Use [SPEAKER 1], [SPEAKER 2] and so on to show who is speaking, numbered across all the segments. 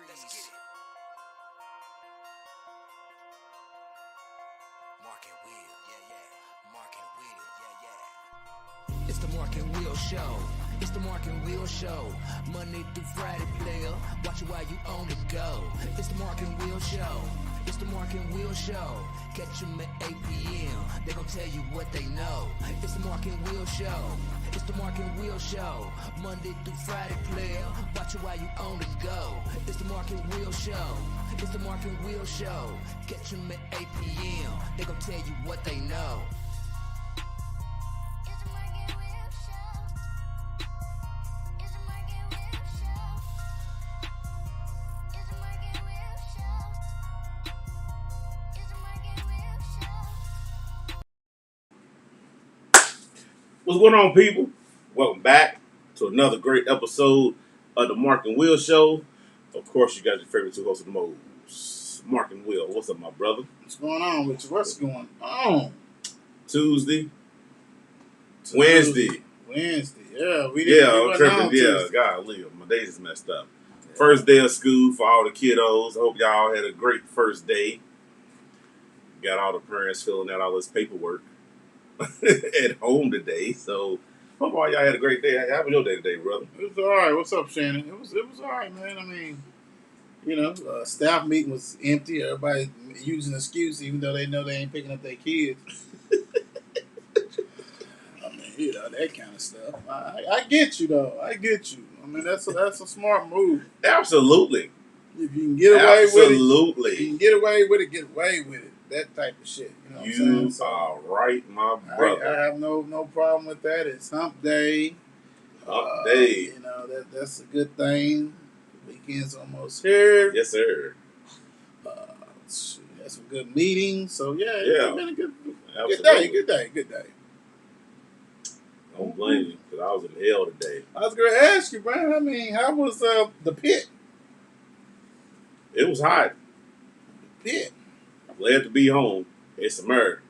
[SPEAKER 1] Let's get it. Mark and Will, yeah. Mark and Will, yeah. It's the Mark and Will show. It's the Mark and Will show. Monday through Friday, player. Watch it while you on the go. It's the Mark and Will show. It's the Mark and Will show. Catch them at 8 p.m. They gon' tell you what they know. It's the Mark and Will show. It's the Mark and Will show. Monday through Friday, player. Watch it while you on the go. It's the Mark and Will show. It's the Mark and Will show. Catch them at 8 p.m. They gon' tell you what they know.
[SPEAKER 2] It's the Mark and Will show. It's the Mark and Will show. It's the Mark and Will show. It's the Mark and Will show.
[SPEAKER 3] What's going on, people? Welcome back to another great episode of the Mark and Will Show. Of course, you guys, your favorite two hosts of the most, Mark and Will. What's up, my brother?
[SPEAKER 4] What's going on with you? What's going on?
[SPEAKER 3] Tuesday, Wednesday.
[SPEAKER 4] Yeah, we
[SPEAKER 3] Yeah,
[SPEAKER 4] didn't.
[SPEAKER 3] I'm tripping. Yeah, golly, my days is messed up. First day of school for all the kiddos. I hope y'all had a great first day. Got all the parents filling out all this paperwork at home today. So, hope all y'all had a great day. How was your day today, brother?
[SPEAKER 4] It was all right. What's up, Shannon? It was all right, man. I mean, staff meeting was empty. Everybody using an excuse, even though they know they ain't picking up their kids. I mean, that kind of stuff. I get you, though. I get you. I mean, that's a smart move.
[SPEAKER 3] Absolutely.
[SPEAKER 4] If you can get away with it,
[SPEAKER 3] Absolutely.
[SPEAKER 4] you can get away with it. Get away with it. That type of shit. You know what I'm saying?
[SPEAKER 3] You
[SPEAKER 4] So,
[SPEAKER 3] are right, my brother.
[SPEAKER 4] I have no problem with that. It's hump day.
[SPEAKER 3] Hump day.
[SPEAKER 4] That's a good thing. Weekend's almost here.
[SPEAKER 3] Yes, sir.
[SPEAKER 4] Had some good meetings. So
[SPEAKER 3] Yeah.
[SPEAKER 4] it's been a good
[SPEAKER 3] Absolutely.
[SPEAKER 4] Good day.
[SPEAKER 3] Don't blame you, because I was in hell today.
[SPEAKER 4] I was going to ask you, Brian. I mean, how was the pit?
[SPEAKER 3] It was hot.
[SPEAKER 4] Pit.
[SPEAKER 3] Glad to be home. It's America.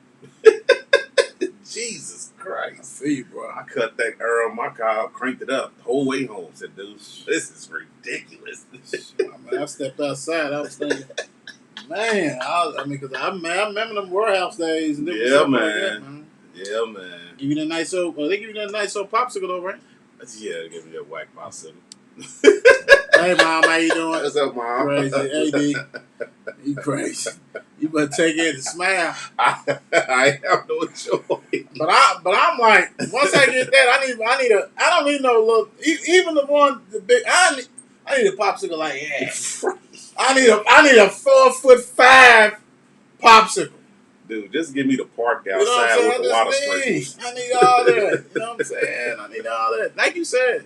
[SPEAKER 3] Jesus
[SPEAKER 4] I
[SPEAKER 3] Christ.
[SPEAKER 4] feel you, bro.
[SPEAKER 3] I cut that air on my car, cranked it up the whole way home. Said, dude, this is ridiculous.
[SPEAKER 4] I stepped outside. I was thinking, man. Because I remember them warehouse days. And
[SPEAKER 3] Yeah,
[SPEAKER 4] stuff
[SPEAKER 3] man.
[SPEAKER 4] Like that, man.
[SPEAKER 3] Yeah, man.
[SPEAKER 4] Give you that nice old. They give you that nice old popsicle, though, right?
[SPEAKER 3] Yeah, give me that whack popsicle.
[SPEAKER 4] Hey, Mom, how you doing?
[SPEAKER 3] What's up, Mom?
[SPEAKER 4] Crazy. Hey, D. You crazy. You better take it and smile.
[SPEAKER 3] I have no choice.
[SPEAKER 4] But I'm like, once I get that, I don't need no little, even the big, I need a popsicle like that. I need a 4'5" popsicle.
[SPEAKER 3] Dude, just give me the park
[SPEAKER 4] You know what
[SPEAKER 3] outside
[SPEAKER 4] I'm saying?
[SPEAKER 3] with a lot of sprinkles.
[SPEAKER 4] I need all that. You know what I'm saying? I need all that. Like you said,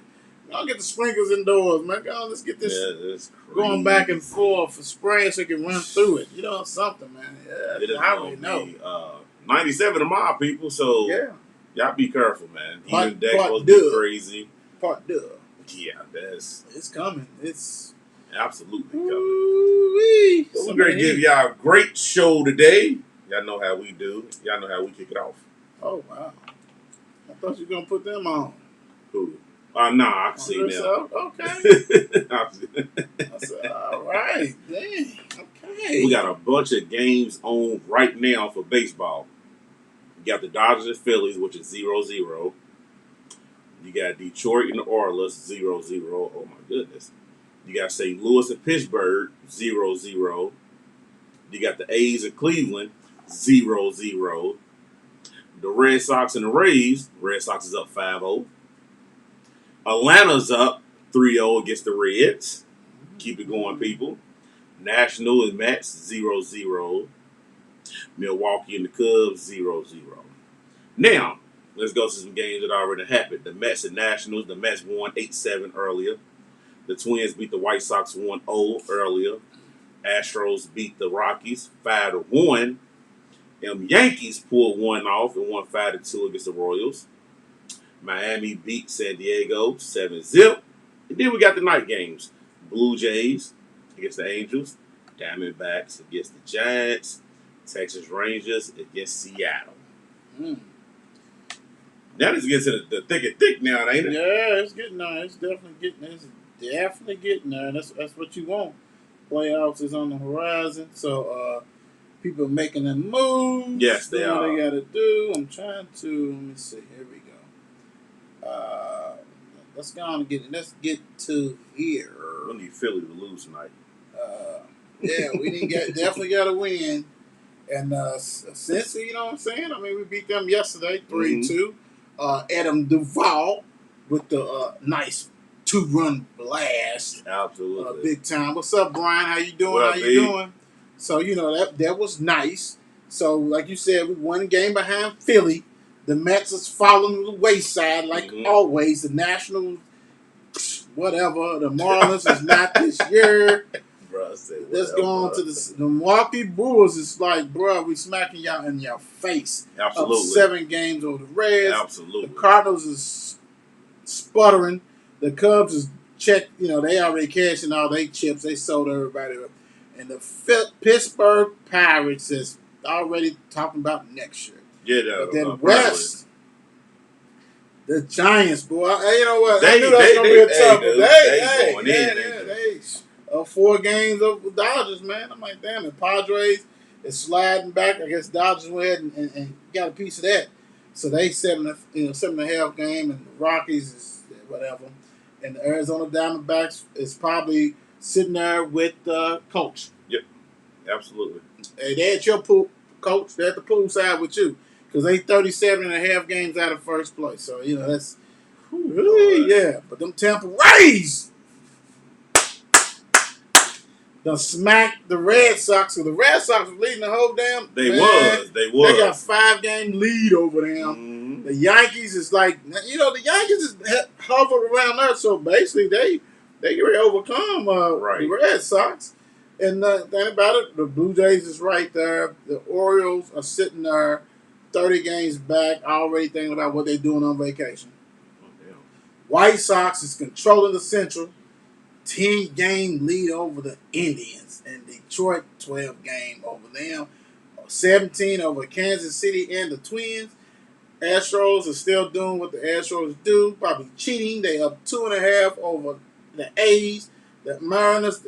[SPEAKER 4] I'll get the sprinkles indoors, man. Go on, let's get this
[SPEAKER 3] That's crazy.
[SPEAKER 4] going back and forth for spraying so it can run through it. You know, something, man. Yeah,
[SPEAKER 3] It is
[SPEAKER 4] I
[SPEAKER 3] gonna
[SPEAKER 4] already know.
[SPEAKER 3] be 97 tomorrow, people. So
[SPEAKER 4] Yeah.
[SPEAKER 3] y'all be careful, man.
[SPEAKER 4] Part-
[SPEAKER 3] Even deck
[SPEAKER 4] part
[SPEAKER 3] supposed to be
[SPEAKER 4] dub.
[SPEAKER 3] crazy.
[SPEAKER 4] Part dub.
[SPEAKER 3] Yeah, that's
[SPEAKER 4] It's coming. It's
[SPEAKER 3] absolutely coming.
[SPEAKER 4] Ooh-wee.
[SPEAKER 3] So we're gonna give y'all a great show today. Y'all know how we do. Y'all know how we kick it off.
[SPEAKER 4] Oh wow! I thought you were gonna put them on.
[SPEAKER 3] Who? Nah, I can see now.
[SPEAKER 4] So, okay. I said, all right, dang. Okay.
[SPEAKER 3] We got a bunch of games on right now for baseball. You got the Dodgers and Phillies, which is 0-0. You got Detroit and the Orioles, 0-0. Oh, my goodness. You got St. Louis and Pittsburgh, 0-0. You got the A's and Cleveland, 0-0. The Red Sox and the Rays, Red Sox is up 5-0. Atlanta's up 3-0 against the Reds. Keep it going, people. National and Mets, 0-0. Milwaukee and the Cubs, 0-0. Now, let's go to some games that already happened. The Mets and Nationals, the Mets won 8-7 earlier. The Twins beat the White Sox 1-0 earlier. Astros beat the Rockies 5-1. Yankees pulled one off and won 5-2 against the Royals. Miami beat San Diego 7-0. And then we got the night games. Blue Jays against the Angels. Diamondbacks against the Giants. Texas Rangers against Seattle. Now this gets to the thick and thick now, ain't it?
[SPEAKER 4] Yeah, it's getting there. It's definitely getting there. That's what you want. playoffs is on the horizon. So people are making their moves.
[SPEAKER 3] Yes, they
[SPEAKER 4] doing what
[SPEAKER 3] are.
[SPEAKER 4] they got to do. I'm trying to. Let me see. Here we go. Let's go on and get. Let's get to here.
[SPEAKER 3] We need Philly to lose tonight.
[SPEAKER 4] Yeah, we didn't get definitely got to win. And since you know what I'm saying, I mean, we beat them yesterday 3-2. Adam Duvall with the nice 2-run blast,
[SPEAKER 3] Absolutely.
[SPEAKER 4] big time. What's up, Brian? How you doing?
[SPEAKER 3] What up,
[SPEAKER 4] How you
[SPEAKER 3] B?
[SPEAKER 4] doing? So you know that was nice. So like you said, we won game behind Philly. The Mets is following the wayside like always. The Nationals, whatever. The Marlins is not this year.
[SPEAKER 3] Bruh, say
[SPEAKER 4] Let's
[SPEAKER 3] whatever,
[SPEAKER 4] go on
[SPEAKER 3] bruh.
[SPEAKER 4] to the Milwaukee Brewers. It's like, bro, we smacking y'all in your face.
[SPEAKER 3] Absolutely.
[SPEAKER 4] Up 7 games over the Reds.
[SPEAKER 3] Absolutely.
[SPEAKER 4] The Cardinals is sputtering. The Cubs is they already cashing all their chips. They sold everybody up. And the Pittsburgh Pirates is already talking about next year.
[SPEAKER 3] Yeah,
[SPEAKER 4] But then West, the Giants, boy. You know what?
[SPEAKER 3] They-
[SPEAKER 4] I knew that was
[SPEAKER 3] they-
[SPEAKER 4] going to be a
[SPEAKER 3] they-
[SPEAKER 4] tough
[SPEAKER 3] hey,
[SPEAKER 4] one.
[SPEAKER 3] they going in,
[SPEAKER 4] They 4 games over the Dodgers, man. I'm like, damn, the Padres is sliding back. I guess Dodgers went ahead and got a piece of that. So they 7.5 game, and the Rockies is whatever. And the Arizona Diamondbacks is probably sitting there with Coach.
[SPEAKER 3] Absolutely.
[SPEAKER 4] Hey, they at your pool, Coach. They're at the pool side with you. Because they 37.5 games out of first place. So, that's really, yeah. But them Tampa Rays done smacked the Red Sox. So the Red Sox was leading the whole damn.
[SPEAKER 3] They
[SPEAKER 4] man.
[SPEAKER 3] was.
[SPEAKER 4] They got 5-game lead over them. The Yankees is like, the Yankees is hovered around there. So basically, they get ready to overcome the Red Sox. And the thing about it, the Blue Jays is right there. The Orioles are sitting there, 30 games back, already thinking about what they're doing on vacation. White Sox is controlling the Central, 10-game lead over the Indians, and Detroit 12-game over them, 17 over Kansas City and the Twins. Astros are still doing what the Astros do, probably cheating. They up 2.5 over the A's. The Mariners,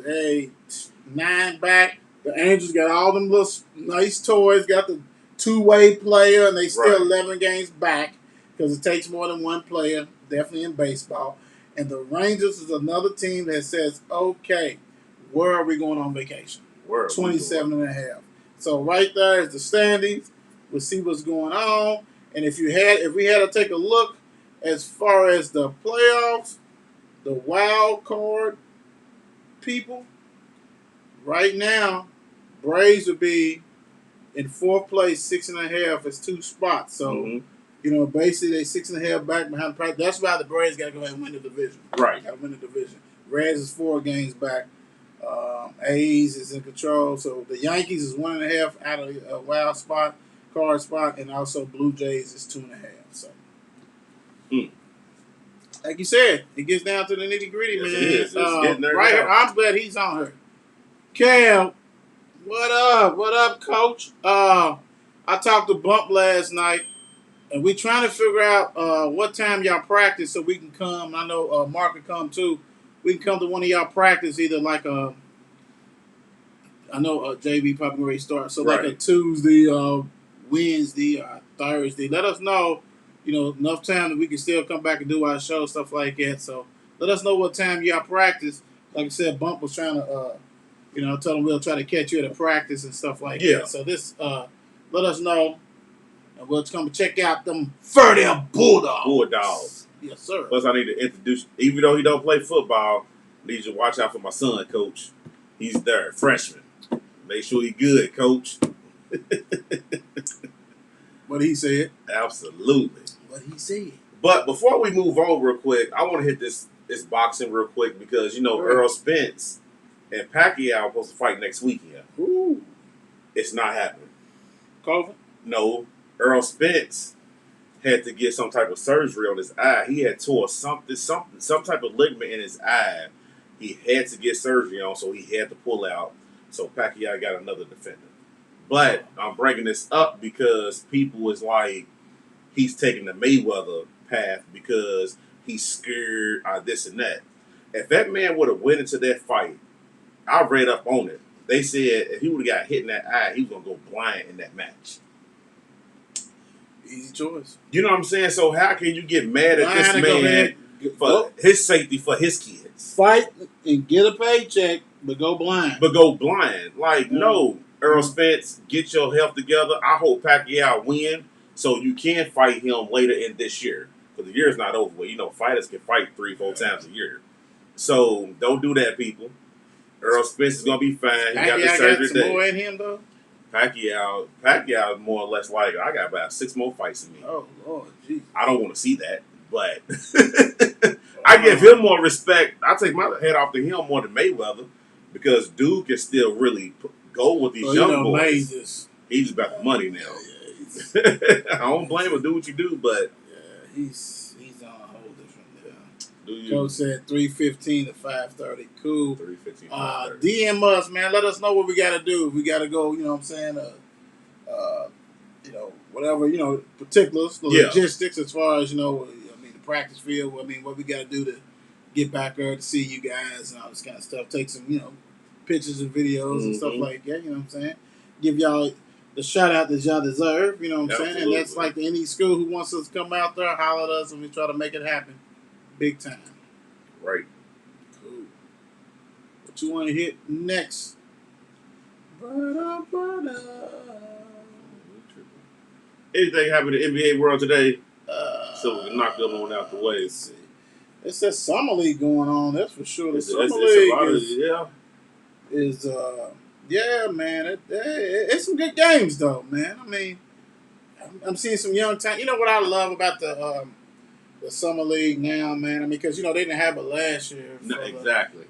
[SPEAKER 4] 9 back. The Angels got all them little nice toys, got the two-way player, and they still 11 games back because it takes more than one player, definitely in baseball. And the Rangers is another team that says, okay, where are we going on vacation? 27.5. So right there is the standings. We'll see what's going on. And if we had to take a look as far as the playoffs, the wild card people, right now, Braves would be in 4th place, 6.5. It's 2 spots. So, basically they 6.5 back behind the price. That's why the Braves got to go ahead and win the division.
[SPEAKER 3] Right.
[SPEAKER 4] Got to win the division. Reds is 4 games back. A's is in control. So the Yankees is 1.5 out of a wild card spot, and also Blue Jays is 2.5. So, like you said, it gets down to the nitty gritty, man.
[SPEAKER 3] It is. It's getting there
[SPEAKER 4] right
[SPEAKER 3] now.
[SPEAKER 4] here, I'm glad he's on here. Cam, what up? What up, Coach? I talked to Bump last night, and we trying to figure out what time y'all practice so we can come. I know Mark can come too. We can come to one of y'all practice, either like I know JB probably already start. So like a Tuesday, Wednesday, or Thursday. Let us know, enough time that we can still come back and do our show, stuff like that. So let us know what time y'all practice. Like I said, Bump was trying to, tell him we'll try to catch you at a practice and stuff like that. So this, let us know, and we'll come check out them Fertile Bulldogs. Yes, sir.
[SPEAKER 3] Plus, I need to introduce, even though he don't play football, I need you to watch out for my son, Coach. He's there, freshman. Make sure he's good, Coach.
[SPEAKER 4] What he said.
[SPEAKER 3] Absolutely.
[SPEAKER 4] What he said.
[SPEAKER 3] But before we move on real quick, I want to hit this boxing real quick because, Earl Spence and Pacquiao are supposed to fight next weekend.
[SPEAKER 4] Ooh.
[SPEAKER 3] It's not happening.
[SPEAKER 4] COVID?
[SPEAKER 3] No. Earl Spence had to get some type of surgery on his eye. He had tore some type of ligament in his eye. He had to get surgery on, so he had to pull out. So Pacquiao got another defender. But I'm bringing this up because people is like, he's taking the Mayweather path because he's scared this and that. If that man would have went into that fight I read up on it. They said if he would have got hit in that eye, he was gonna go blind in that match.
[SPEAKER 4] Easy choice.
[SPEAKER 3] You know what I'm saying? So how can you get mad at this
[SPEAKER 4] Blind and go
[SPEAKER 3] man
[SPEAKER 4] ahead,
[SPEAKER 3] for his safety for his kids?
[SPEAKER 4] fight and get a paycheck, but go blind.
[SPEAKER 3] But go blind. Like, no, Earl Spence, get your health together. I hope Pacquiao win so you can fight him later in this year. Because the year's not over with. You know, fighters can fight 3-4 times a year. So don't do that, people. Earl Spence is going to be fine. He got the surgery
[SPEAKER 4] some more in him, though?
[SPEAKER 3] Pacquiao is more or less like, I got about 6 more fights in me.
[SPEAKER 4] Oh, Lord, jeez.
[SPEAKER 3] I don't want to see that, but I give him more respect. I take my head off to him more than Mayweather because dude can still really go with these young boys. He's about the money now. I don't blame him. Do what you do, but
[SPEAKER 4] he's on a whole different level.
[SPEAKER 3] Do
[SPEAKER 4] Coach said 3:15 to 5:30. Cool.
[SPEAKER 3] 3:15.
[SPEAKER 4] DM us, man. Let us know what we got to do. We got to go. You know what I'm saying? Whatever. Particulars, the logistics as far as the practice field. What we got to do to get back there to see you guys and all this kind of stuff. Take some pictures and videos and stuff like that. You know what I'm saying? Give y'all the shout out that y'all deserve. You know what I'm saying? And that's like any school who wants us to come out there, holler at us, and we try to make it happen. Big time.
[SPEAKER 3] Right.
[SPEAKER 4] Cool. What you want to hit next?
[SPEAKER 3] Anything happened in the NBA world today? So we can knock them one out the way.
[SPEAKER 4] It's that summer league going on. That's for sure. The summer league is man. It's some good games though, man. I mean, I'm seeing some young talent. You know what I love about the summer league now, man? I mean, because they didn't have it last year.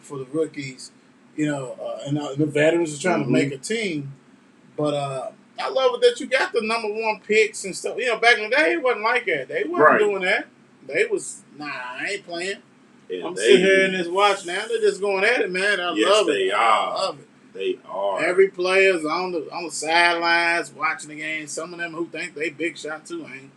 [SPEAKER 4] For the rookies, and the veterans are trying to make a team. But I love it that you got the number 1 picks and stuff. Back in the day, it wasn't like that. They weren't doing that. They was, I ain't playing. I'm sitting here in this watch now. They're just going at it, man. I love it. I love it.
[SPEAKER 3] They are.
[SPEAKER 4] Every player's on the sidelines watching the game. Some of them who think they big shot too ain't.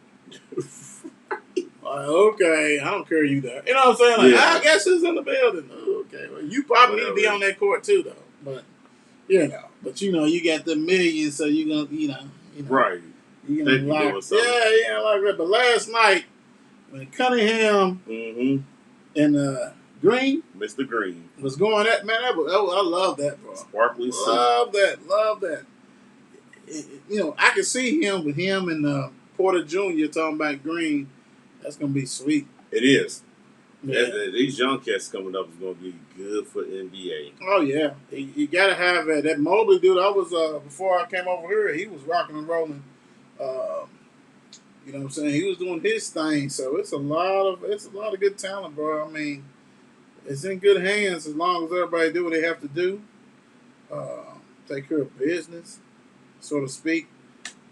[SPEAKER 4] Okay, I don't care you there. You know what I'm saying? I guess who's in the building. Okay, well, you probably need to be on that court too, though. But you got the millions, so you gonna,
[SPEAKER 3] right.
[SPEAKER 4] You gonna like, like that. But last night when Cunningham and Green,
[SPEAKER 3] Mr. Green,
[SPEAKER 4] was going at, man, I love that, bro.
[SPEAKER 3] Sparkly suit.
[SPEAKER 4] Love that. I can see him with him and Porter Jr. talking about Green. That's gonna be sweet.
[SPEAKER 3] It is.
[SPEAKER 4] Yeah.
[SPEAKER 3] These young cats coming up is gonna be good for NBA.
[SPEAKER 4] Oh yeah, you gotta have that Mobley dude. I was before I came over here, he was rocking and rolling. You know what I'm saying? He was doing his thing. So it's a lot of good talent, bro. I mean, it's in good hands as long as everybody do what they have to do. Take care of business, so to speak.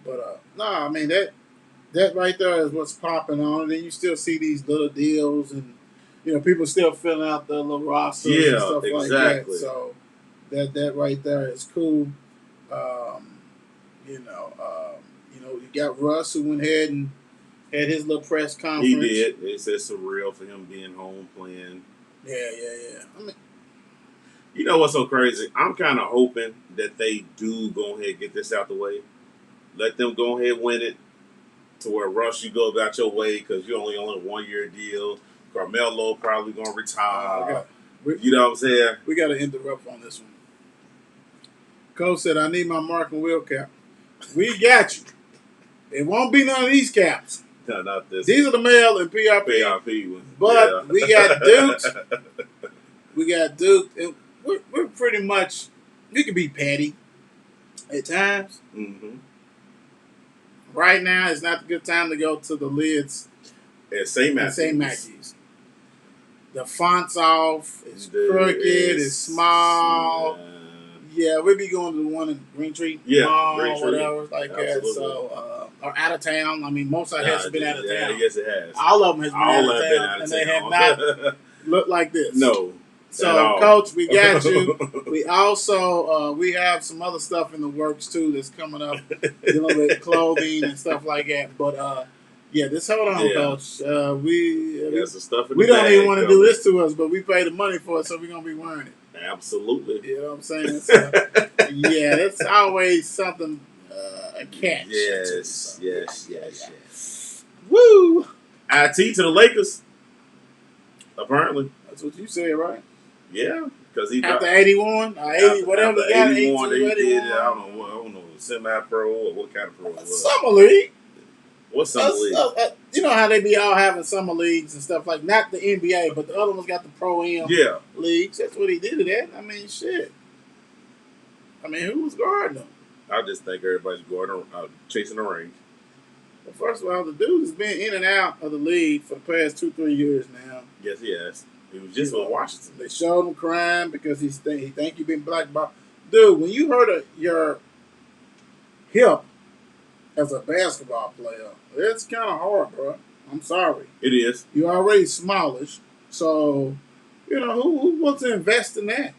[SPEAKER 4] But I mean that right there is what's popping on. And then you still see these little deals and people still filling out their little rosters and stuff like that. So that right there is cool. You got Russ who went ahead and had his little press conference.
[SPEAKER 3] He did. It said surreal for him being home playing.
[SPEAKER 4] Yeah. I mean,
[SPEAKER 3] you know what's so crazy? I'm kind of hoping that they do go ahead and get this out the way. Let them go ahead and win it to where Russ, you go about your way because you're only on a 1-year deal. Carmelo probably going to retire. You know what I'm saying?
[SPEAKER 4] We got to interrupt on this one. Coach said, I need my Mark and Will cap. We got you. It won't be none of these caps.
[SPEAKER 3] No, not this.
[SPEAKER 4] These are the male and PRP
[SPEAKER 3] ones.
[SPEAKER 4] But we got Duke. We got Duke. And we're pretty much, we can be petty at times.
[SPEAKER 3] Mm-hmm.
[SPEAKER 4] Right now, it's not a good time to go to the lids
[SPEAKER 3] at St. Matthews.
[SPEAKER 4] The font's off. It's crooked. It's small. Yeah, we'll be going to the one in Green Tree.
[SPEAKER 3] Green Tree.
[SPEAKER 4] Whatever, like that. So, or out of town. I mean, most of it has been out of town.
[SPEAKER 3] Yes, it has.
[SPEAKER 4] All of them has been out of town, and they have not looked like this.
[SPEAKER 3] No.
[SPEAKER 4] So, Coach, we got you. We also we have some other stuff in the works too that's coming up, dealing with clothing and stuff like that. But just hold on, Coach. We
[SPEAKER 3] some stuff in
[SPEAKER 4] we
[SPEAKER 3] the
[SPEAKER 4] don't
[SPEAKER 3] bag,
[SPEAKER 4] even want to do this to us, but we pay the money for it, so we're gonna be wearing it.
[SPEAKER 3] Absolutely.
[SPEAKER 4] You know what I'm saying? So, yeah, that's always something a catch.
[SPEAKER 3] Yes,
[SPEAKER 4] So,
[SPEAKER 3] yes,
[SPEAKER 4] yeah,
[SPEAKER 3] yes,
[SPEAKER 4] yeah.
[SPEAKER 3] yes.
[SPEAKER 4] Woo!
[SPEAKER 3] IT to the Lakers. Apparently,
[SPEAKER 4] That's what you said, right?
[SPEAKER 3] yeah, because he
[SPEAKER 4] After
[SPEAKER 3] got
[SPEAKER 4] 81, 80, whatever he got,
[SPEAKER 3] 81 that
[SPEAKER 4] 82,
[SPEAKER 3] he did.
[SPEAKER 4] 81.
[SPEAKER 3] I don't know, semi-pro or what kind of pro it was.
[SPEAKER 4] Summer league.
[SPEAKER 3] What's some league?
[SPEAKER 4] You know how they be all having summer leagues and stuff like not the NBA, but the other ones got the pro am
[SPEAKER 3] Yeah,
[SPEAKER 4] leagues. That's what he did it at. I mean, shit. I mean, who was guarding him?
[SPEAKER 3] I just think everybody's going chasing the ring.
[SPEAKER 4] Well, first of all, the dude has been in and out of the league for the past 2-3 years now.
[SPEAKER 3] Yes, he has. He was just with Washington.
[SPEAKER 4] They showed him crying because he think you've been blackballed. Dude, when you hurt your hip as a basketball player, it's kind of hard, bro. I'm sorry.
[SPEAKER 3] It is.
[SPEAKER 4] You're already smallish, so you know who wants to invest in that?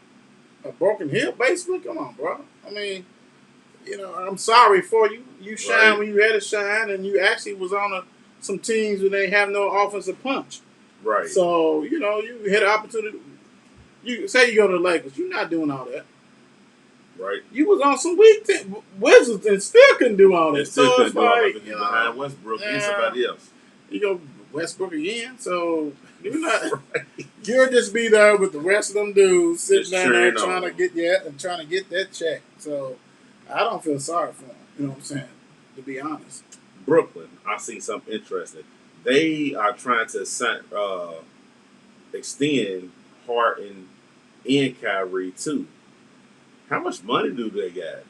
[SPEAKER 4] A broken hip, basically. Come on, bro. I mean, you know, I'm sorry for you. You shine
[SPEAKER 3] Right.
[SPEAKER 4] when you had to shine, and you actually was on some teams where they have no offensive punch.
[SPEAKER 3] Right.
[SPEAKER 4] So you know you had an opportunity. You say you go to the Lakers, you're not doing all that.
[SPEAKER 3] Right.
[SPEAKER 4] You was on some weak Wizards and still couldn't do all
[SPEAKER 3] They
[SPEAKER 4] that.
[SPEAKER 3] still
[SPEAKER 4] So
[SPEAKER 3] couldn't
[SPEAKER 4] it's
[SPEAKER 3] do all
[SPEAKER 4] like
[SPEAKER 3] that
[SPEAKER 4] you
[SPEAKER 3] behind
[SPEAKER 4] know,
[SPEAKER 3] Westbrook and
[SPEAKER 4] yeah.
[SPEAKER 3] somebody else.
[SPEAKER 4] you go Westbrook again. So you're not. You'll just be there with the rest of them dudes sitting
[SPEAKER 3] Just
[SPEAKER 4] down there
[SPEAKER 3] cheering
[SPEAKER 4] trying
[SPEAKER 3] on
[SPEAKER 4] to get that check. So I don't feel sorry for them. You know what I'm saying? To be honest.
[SPEAKER 3] Brooklyn, I see something interesting. They are trying to extend Harden and Kyrie too. How much money do they got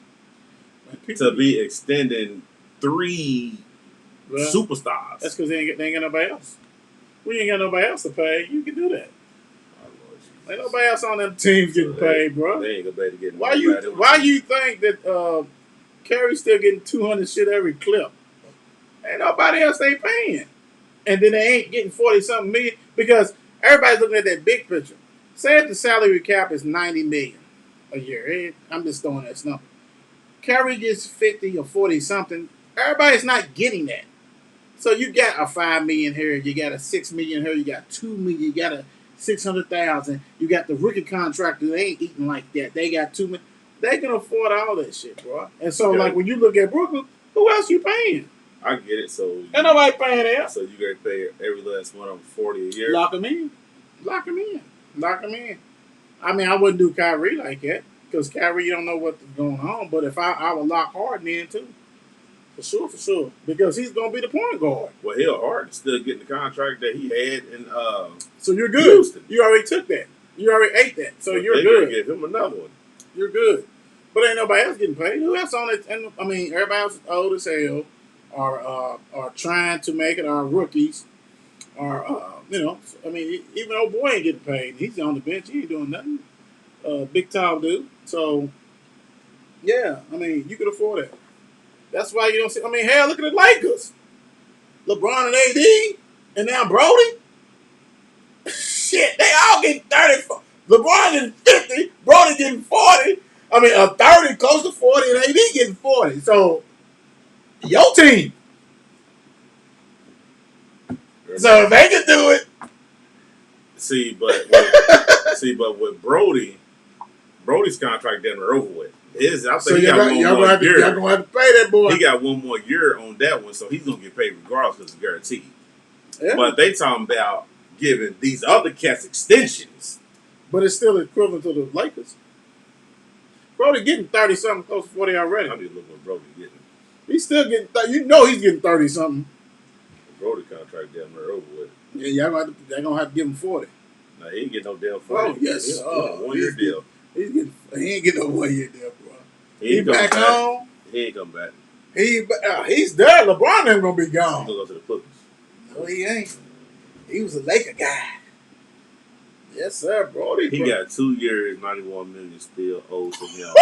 [SPEAKER 3] to be extending three superstars?
[SPEAKER 4] That's because they ain't got nobody else. We ain't got nobody else to pay. You can do that.
[SPEAKER 3] Oh, Lord Jesus.
[SPEAKER 4] Ain't nobody else on them teams getting paid, bro.
[SPEAKER 3] They ain't gonna be able to get
[SPEAKER 4] Why you think that Kerry's still getting 200 shit every clip? Ain't nobody else ain't paying. And then they ain't getting 40-something million because everybody's looking at that big picture. Say if the salary cap is $90 million a year. I'm just throwing that number. Kerry gets 50 or 40 something. Everybody's not getting that. So you got a $5 million here, you got a $6 million here, you got $2 million, you got a $600,000. You got the rookie contract. They ain't eating like that. They got $2 million. They can afford all that shit, bro. And so, like when you look at Brooklyn, who else you paying?
[SPEAKER 3] I get it. So
[SPEAKER 4] Ain't nobody paying that.
[SPEAKER 3] So you gotta pay every last one of them 40 a year.
[SPEAKER 4] Lock them in. Lock them in. Lock them in. I mean, I wouldn't do Kyrie like that because Kyrie, you don't know what's going on. But if I would lock Harden in too. For sure. Because he's going to be the point guard.
[SPEAKER 3] Well, hell, Harden's still getting the contract that he had in
[SPEAKER 4] so you're good.
[SPEAKER 3] Houston.
[SPEAKER 4] You already took that. You already ate that. So you're
[SPEAKER 3] they
[SPEAKER 4] good.
[SPEAKER 3] Give him another one.
[SPEAKER 4] You're good. But ain't nobody else getting paid. Who else on it? And I mean, everybody else is old as hell, are trying to make it. Are rookies, you know. I mean, even old boy ain't getting paid. He's on the bench. He ain't doing nothing. Big tall dude. So yeah, I mean, you could afford that. That's why you don't see. I mean, hell, look at the Lakers. LeBron and AD, and now Brody. Shit, they all getting 30. LeBron getting 50, Brody getting 40. I mean, 30, close to 40, and AD getting 40. So, your team. So if they can do it.
[SPEAKER 3] But with Brody's contract done over with. I think
[SPEAKER 4] so
[SPEAKER 3] he got one more year.
[SPEAKER 4] Y'all gonna have to pay that boy.
[SPEAKER 3] He got one more year on that one, so he's gonna get paid regardless because it's guaranteed.
[SPEAKER 4] Yeah.
[SPEAKER 3] But they talking about giving these other cats extensions.
[SPEAKER 4] But it's still equivalent to the Lakers. Brody getting 30 something, close to 40 already.
[SPEAKER 3] I need to look what Brody getting.
[SPEAKER 4] He's still getting. You know he's getting 30 something.
[SPEAKER 3] The Brody contract down there over with.
[SPEAKER 4] Yeah, they're gonna have to give him 40.
[SPEAKER 3] Nah, he ain't getting no damn 40.
[SPEAKER 4] Oh yes,
[SPEAKER 3] He 1 year deal.
[SPEAKER 4] He ain't getting no 1 year deal, bro.
[SPEAKER 3] He
[SPEAKER 4] back home.
[SPEAKER 3] He ain't come back.
[SPEAKER 4] He's there. LeBron ain't gonna be gone.
[SPEAKER 3] He's gonna go to the Clippers.
[SPEAKER 4] No, he ain't. He was a Laker guy. Yes, sir, Brody.
[SPEAKER 3] He got 2 years, $91 million still owed to him.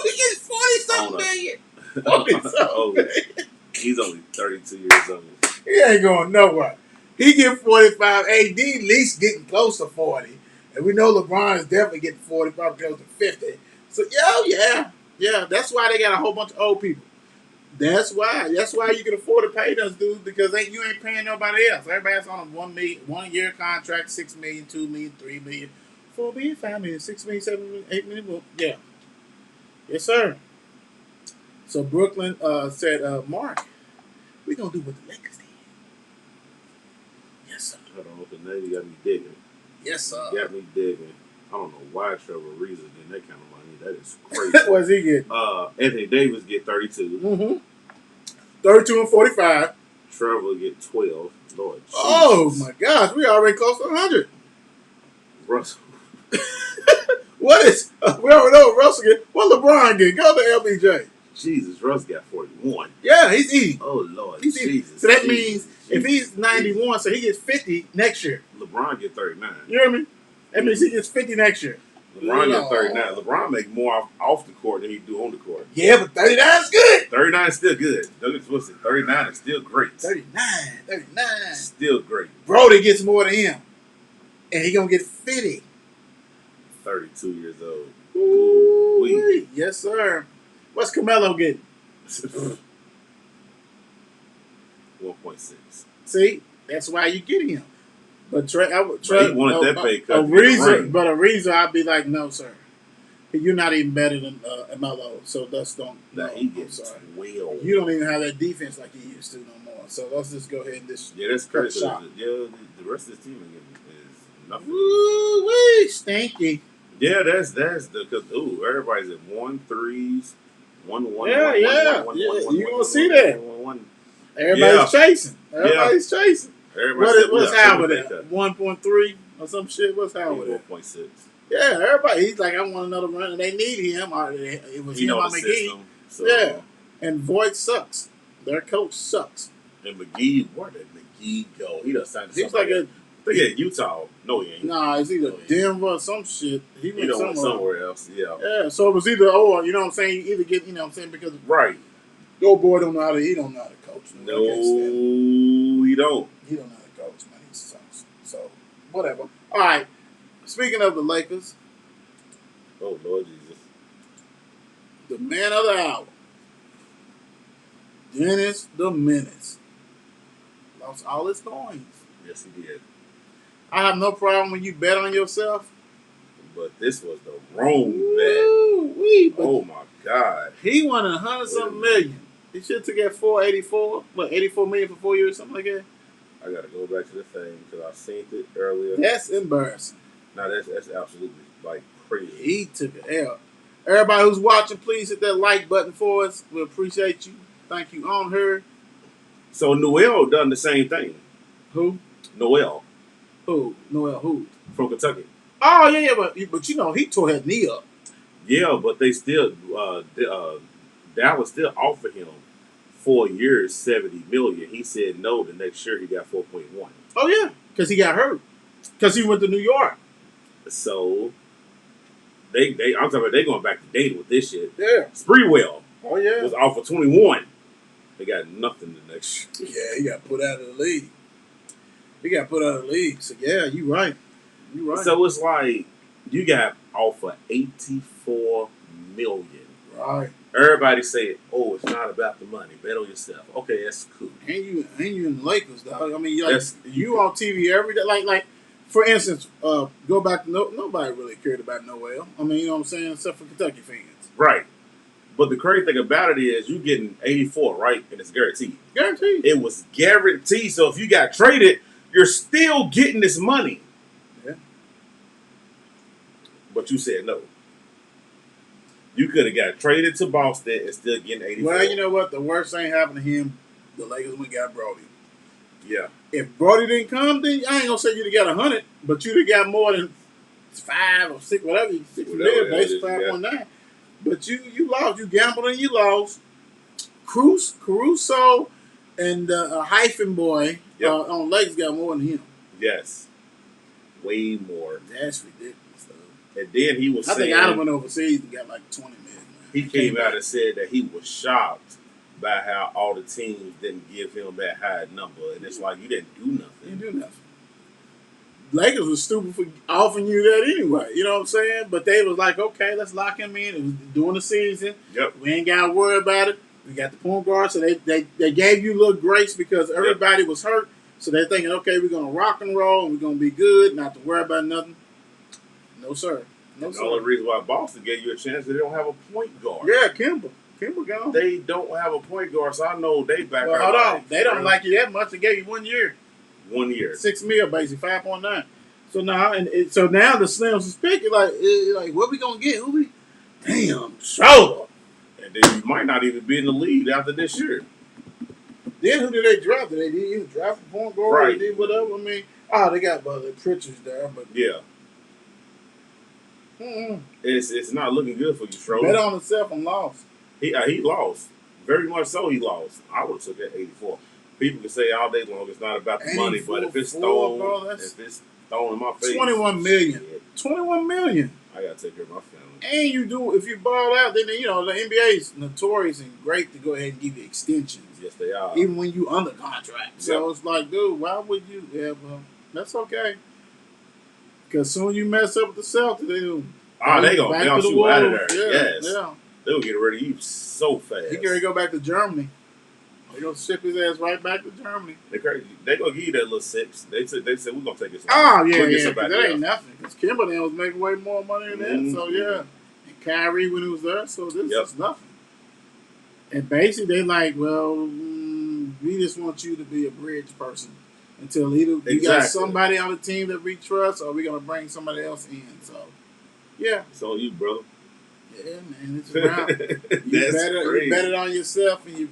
[SPEAKER 4] He gets 40-something million. 40-something million.
[SPEAKER 3] He's only 32 years old.
[SPEAKER 4] He ain't going nowhere. He get 45. AD at least getting close to 40. And we know LeBron is definitely getting 40, probably close to 50. So, yeah. That's why they got a whole bunch of old people. That's why you can afford to pay those dudes because you ain't paying nobody else. Everybody's on a 1 year contract, $6 million, $2 million, $3 million, 4 million, 5 million, 6 million, 7 million, 8 million. Well, yeah. Yes, sir. So Brooklyn said, Mark, we're going to do what the Lakers did. Yes, sir.
[SPEAKER 3] Hold on, the name got me digging.
[SPEAKER 4] Yes, sir.
[SPEAKER 3] Got me digging. I don't know why Trevor Ariza getting that kind of money. That is crazy.
[SPEAKER 4] What's he getting?
[SPEAKER 3] Anthony Davis get 32.
[SPEAKER 4] Mm-hmm. 32 and 45.
[SPEAKER 3] Trevor get 12. Lord Jesus.
[SPEAKER 4] Oh, my gosh. We already close to 100.
[SPEAKER 3] Russell.
[SPEAKER 4] What is... we already know what Russell get. What LeBron get? Go to LBJ.
[SPEAKER 3] Jesus, Russ got 41.
[SPEAKER 4] Yeah, he's easy.
[SPEAKER 3] Oh, Lord.
[SPEAKER 4] He's easy.
[SPEAKER 3] Jesus.
[SPEAKER 4] So that
[SPEAKER 3] Jesus,
[SPEAKER 4] means if he's 91, so he gets 50 next year.
[SPEAKER 3] LeBron get 39.
[SPEAKER 4] You hear me? That means he gets 50 next year.
[SPEAKER 3] LeBron get 39. LeBron make more off the court than he do on the court.
[SPEAKER 4] Yeah, but 39 is good.
[SPEAKER 3] 39 is still good. Don't get twisted. 39 is still great.
[SPEAKER 4] 39.
[SPEAKER 3] Still great.
[SPEAKER 4] Brody gets more than him. And he going to get 50.
[SPEAKER 3] 32 years old.
[SPEAKER 4] Ooh, yes, sir. What's Carmelo getting?
[SPEAKER 3] 1.6.
[SPEAKER 4] See? That's why you get him. But
[SPEAKER 3] He wanted that pay cut.
[SPEAKER 4] A reason I'd be like, no, sir. You're not even better than Melo, so let's don't.
[SPEAKER 3] Nah,
[SPEAKER 4] no,
[SPEAKER 3] he
[SPEAKER 4] I'm
[SPEAKER 3] gets
[SPEAKER 4] sorry.
[SPEAKER 3] 12.
[SPEAKER 4] You don't even have that defense like you used to no more. So let's just go ahead and just.
[SPEAKER 3] Yeah, that's
[SPEAKER 4] cut
[SPEAKER 3] crazy.
[SPEAKER 4] shot.
[SPEAKER 3] Yeah, the rest of this team is nothing.
[SPEAKER 4] Woo wee, stinky.
[SPEAKER 3] Yeah, that's the because everybody's at 1-3s, 1-1.
[SPEAKER 4] Yeah. You gonna see that.
[SPEAKER 3] 1-1.
[SPEAKER 4] Everybody's chasing. Everybody's chasing. What's Howard at? 1.3 or some shit. What's Howard at?
[SPEAKER 3] 1.6.
[SPEAKER 4] Yeah, everybody. He's like, I want another run, and they need him. Or it was him on McGee.
[SPEAKER 3] System, so.
[SPEAKER 4] Yeah, and Voigt sucks. Their coach sucks.
[SPEAKER 3] And McGee, where did McGee go? He done signed
[SPEAKER 4] He's like
[SPEAKER 3] I think at Utah. No, he ain't.
[SPEAKER 4] Nah, it's either Denver or some shit. He went
[SPEAKER 3] somewhere else. Yeah.
[SPEAKER 4] Yeah, so it was either you know what I'm saying? You either get, you know what I'm saying? Because
[SPEAKER 3] right.
[SPEAKER 4] your boy don't know how to coach.
[SPEAKER 3] No, he don't.
[SPEAKER 4] He don't know how to coach, man. He sucks. So, whatever. All right. Speaking of the Lakers,
[SPEAKER 3] oh Lord Jesus,
[SPEAKER 4] the man of the hour, Dennis the Menace, lost all his coins.
[SPEAKER 3] Yes, he did.
[SPEAKER 4] I have no problem when you bet on yourself.
[SPEAKER 3] But this was the wrong bet. Oh my God.
[SPEAKER 4] He won 100-something million. He should have took that 484. What, 84 million for 4 years, something like that?
[SPEAKER 3] I gotta go back to the thing because I seen it earlier.
[SPEAKER 4] That's embarrassing.
[SPEAKER 3] No, that's absolutely like crazy.
[SPEAKER 4] He took an L. Everybody who's watching, please hit that like button for us. We appreciate you. Thank you on her.
[SPEAKER 3] So Noel done the same thing.
[SPEAKER 4] Who?
[SPEAKER 3] Noel.
[SPEAKER 4] Who? Noel who?
[SPEAKER 3] From Kentucky.
[SPEAKER 4] Oh yeah, but you know he tore his knee up.
[SPEAKER 3] Yeah, but they still Dallas still offered him 4 years, $70 million. He said no. The next year he got 4.1.
[SPEAKER 4] Oh yeah, because he got hurt. Because he went to New York.
[SPEAKER 3] So I'm talking about they going back to dating with this shit.
[SPEAKER 4] Yeah.
[SPEAKER 3] Spreewell.
[SPEAKER 4] Oh yeah.
[SPEAKER 3] Was offered 21. They got nothing the next year.
[SPEAKER 4] Yeah, he got put out of the league. So yeah, you right.
[SPEAKER 3] So it's like you got offered $84 million.
[SPEAKER 4] Right.
[SPEAKER 3] Everybody say, "Oh, it's not about the money. Bet on yourself." Okay, that's cool.
[SPEAKER 4] Ain't you in the Lakers, dog? I mean, you on TV every day. Like for instance, go back to nobody really cared about Noel. I mean, you know what I'm saying, except for Kentucky fans.
[SPEAKER 3] Right. But the crazy thing about it is you getting 84, right? And it's guaranteed.
[SPEAKER 4] Guaranteed.
[SPEAKER 3] It was guaranteed. So if you got traded, you're still getting this money.
[SPEAKER 4] Yeah.
[SPEAKER 3] But you said no. You could have got traded to Boston and still getting 84.
[SPEAKER 4] Well, you know what? The worst thing happened to him, the Lakers went and got Brody.
[SPEAKER 3] Yeah.
[SPEAKER 4] If Brody didn't come, then I ain't gonna say you'd have got 100, but you'd have got more than 5 or 6, whatever. 6 million, basically 5.9. But you lost. You gambled and you lost. Caruso and Hyphen Boy on Lakers got more than him.
[SPEAKER 3] Yes. Way more.
[SPEAKER 4] That's ridiculous, though.
[SPEAKER 3] And then he was saying...
[SPEAKER 4] I think Adam went overseas and got like 20 million.
[SPEAKER 3] He came out and said that he was shocked by how all the teams didn't give him that high number. And it's like, you didn't do nothing.
[SPEAKER 4] You didn't do nothing. Lakers was stupid for offering you that anyway. You know what I'm saying? But they was like, okay, let's lock him in. It was during the season.
[SPEAKER 3] Yep.
[SPEAKER 4] We ain't got to worry about it. We got the point guard. So they gave you a little grace because everybody was hurt. So they're thinking, okay, we're going to rock and roll and we're going to be good. Not to worry about nothing. No, sir. No,
[SPEAKER 3] The only
[SPEAKER 4] sir.
[SPEAKER 3] reason why Boston gave you a chance is they don't have a point guard.
[SPEAKER 4] Yeah, Kimber gone.
[SPEAKER 3] They don't have a point guard, so I know they back
[SPEAKER 4] Well,
[SPEAKER 3] out.
[SPEAKER 4] hold on.
[SPEAKER 3] Like,
[SPEAKER 4] They don't
[SPEAKER 3] really?
[SPEAKER 4] like you that much. They gave you 1 year.
[SPEAKER 3] 1 year.
[SPEAKER 4] $6 million, basically, 5.9. So now, so now the Slims is picking like, what we gonna get? Who we? Damn, Schroeder.
[SPEAKER 3] And then you might not even be in the lead after this year.
[SPEAKER 4] Then who did they draft? Did they either draft a point guard?
[SPEAKER 3] Right.
[SPEAKER 4] They did whatever. I mean, they got Pritchard's there, but
[SPEAKER 3] Yeah. It's not looking good for you, Schroeder.
[SPEAKER 4] bet on himself and lost.
[SPEAKER 3] He lost. Very much so he lost. I would have took that 84. People can say all day long it's not about the money, but if it's
[SPEAKER 4] 84, bro,
[SPEAKER 3] thrown, in my face,
[SPEAKER 4] 21 million.
[SPEAKER 3] shit,
[SPEAKER 4] 21 million.
[SPEAKER 3] I gotta take care of my family.
[SPEAKER 4] And if you ball out, then the NBA is notorious and great to go ahead and give you extensions.
[SPEAKER 3] Yes, they are.
[SPEAKER 4] Even when you under contract. So
[SPEAKER 3] Yep.
[SPEAKER 4] it's like, dude, why would you? Yeah, well, that's okay. Because soon you mess up with the Celtics, they gonna
[SPEAKER 3] They gonna shoot you out of there.
[SPEAKER 4] Yeah,
[SPEAKER 3] Yes.
[SPEAKER 4] yeah.
[SPEAKER 3] They'll get rid of you so fast.
[SPEAKER 4] He gonna go back to Germany. They gonna ship his ass right back to Germany.
[SPEAKER 3] They crazy. They gonna give you that little 6. They said we're gonna take this.
[SPEAKER 4] Oh
[SPEAKER 3] We'll
[SPEAKER 4] yeah,
[SPEAKER 3] get
[SPEAKER 4] yeah. 'Cause
[SPEAKER 3] somebody
[SPEAKER 4] that ain't
[SPEAKER 3] else.
[SPEAKER 4] nothing. Because Kimberly was making way more money than that. So yeah, and Kyrie when he was there. So this is nothing. And basically they like, well, we just want you to be a bridge person until either we got somebody on the team that we trust, or we're gonna bring somebody else in. So yeah,
[SPEAKER 3] It's on you, brother.
[SPEAKER 4] yeah, man, it's around. You bet it on yourself, and you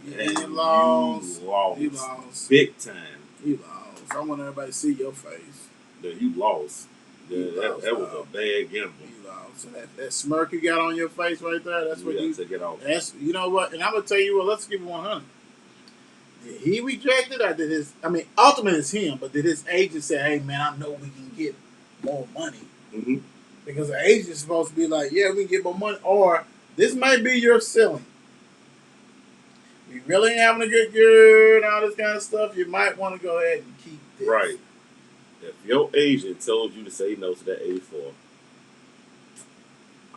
[SPEAKER 4] lost. You lost.
[SPEAKER 3] Big time.
[SPEAKER 4] You lost. I want everybody to see your face.
[SPEAKER 3] Yeah, you lost. Yeah,
[SPEAKER 4] You lost,
[SPEAKER 3] that was a bad gamble.
[SPEAKER 4] You lost. So that smirk you got on your face right there, that's what you
[SPEAKER 3] take it off.
[SPEAKER 4] That's, you know what? And I'm gonna tell you what. Let's give it 100. Did he reject it, or did his? I mean, ultimately it's him. But did his agent say, "Hey, man, I know we can get more money"?
[SPEAKER 3] Mm-hmm.
[SPEAKER 4] Because the agent is supposed to be like, "Yeah, we can get more money," or this might be your ceiling. You really ain't having a good year and all this kind of stuff. You might want to go ahead and keep this.
[SPEAKER 3] Right. If your agent told you to say no to that 84,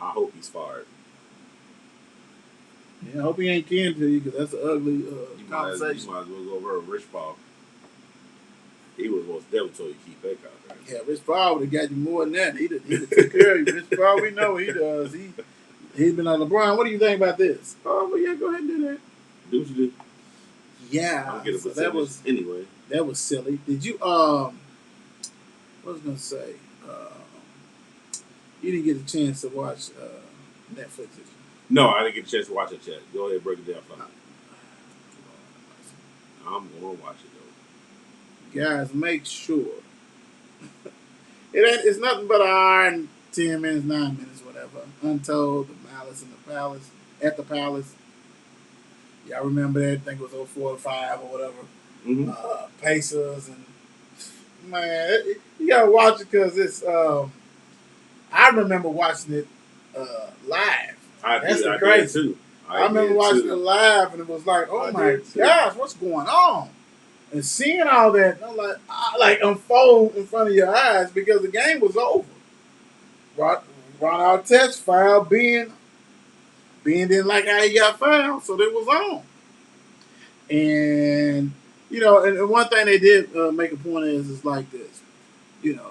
[SPEAKER 3] I hope he's fired.
[SPEAKER 4] Yeah, I hope he ain't kin to you, because that's an ugly
[SPEAKER 3] You might as
[SPEAKER 4] conversation.
[SPEAKER 3] well go over to Rich Paul. He was most devil told you to keep that contract.
[SPEAKER 4] Yeah, Rich Paul would have got you more than that. He'd have took care of you. Rich Paul, we know what he does. He's been like, LeBron, what do you think about this? Oh, well, yeah, go ahead and do that.
[SPEAKER 3] Do what you do.
[SPEAKER 4] Yeah,
[SPEAKER 3] I'll get a
[SPEAKER 4] so
[SPEAKER 3] percentage anyway.
[SPEAKER 4] that was silly. Did you what was I gonna say? You didn't get a chance to watch Netflix, did you?
[SPEAKER 3] No, I didn't get a chance to watch it yet. Go ahead and break it down for me. I'm going to watch it, though.
[SPEAKER 4] Guys, make sure it's nothing but an hour and 10 minutes, 9 minutes, whatever. Untold, the Malice in the Palace, at the Palace. Y'all remember that? I think it was 04 or 5 or whatever.
[SPEAKER 3] Mm-hmm.
[SPEAKER 4] Pacers, and man, you gotta watch it because it's. I remember watching it live. That's the crazy.
[SPEAKER 3] Too.
[SPEAKER 4] I remember watching it live, and it was like, oh my gosh, what's going on? And seeing all that, I'm like unfold in front of your eyes, because the game was over. Ron Artest fouled Ben. Ben didn't like how he got fouled, so they was on. And and one thing they did make a point is like this.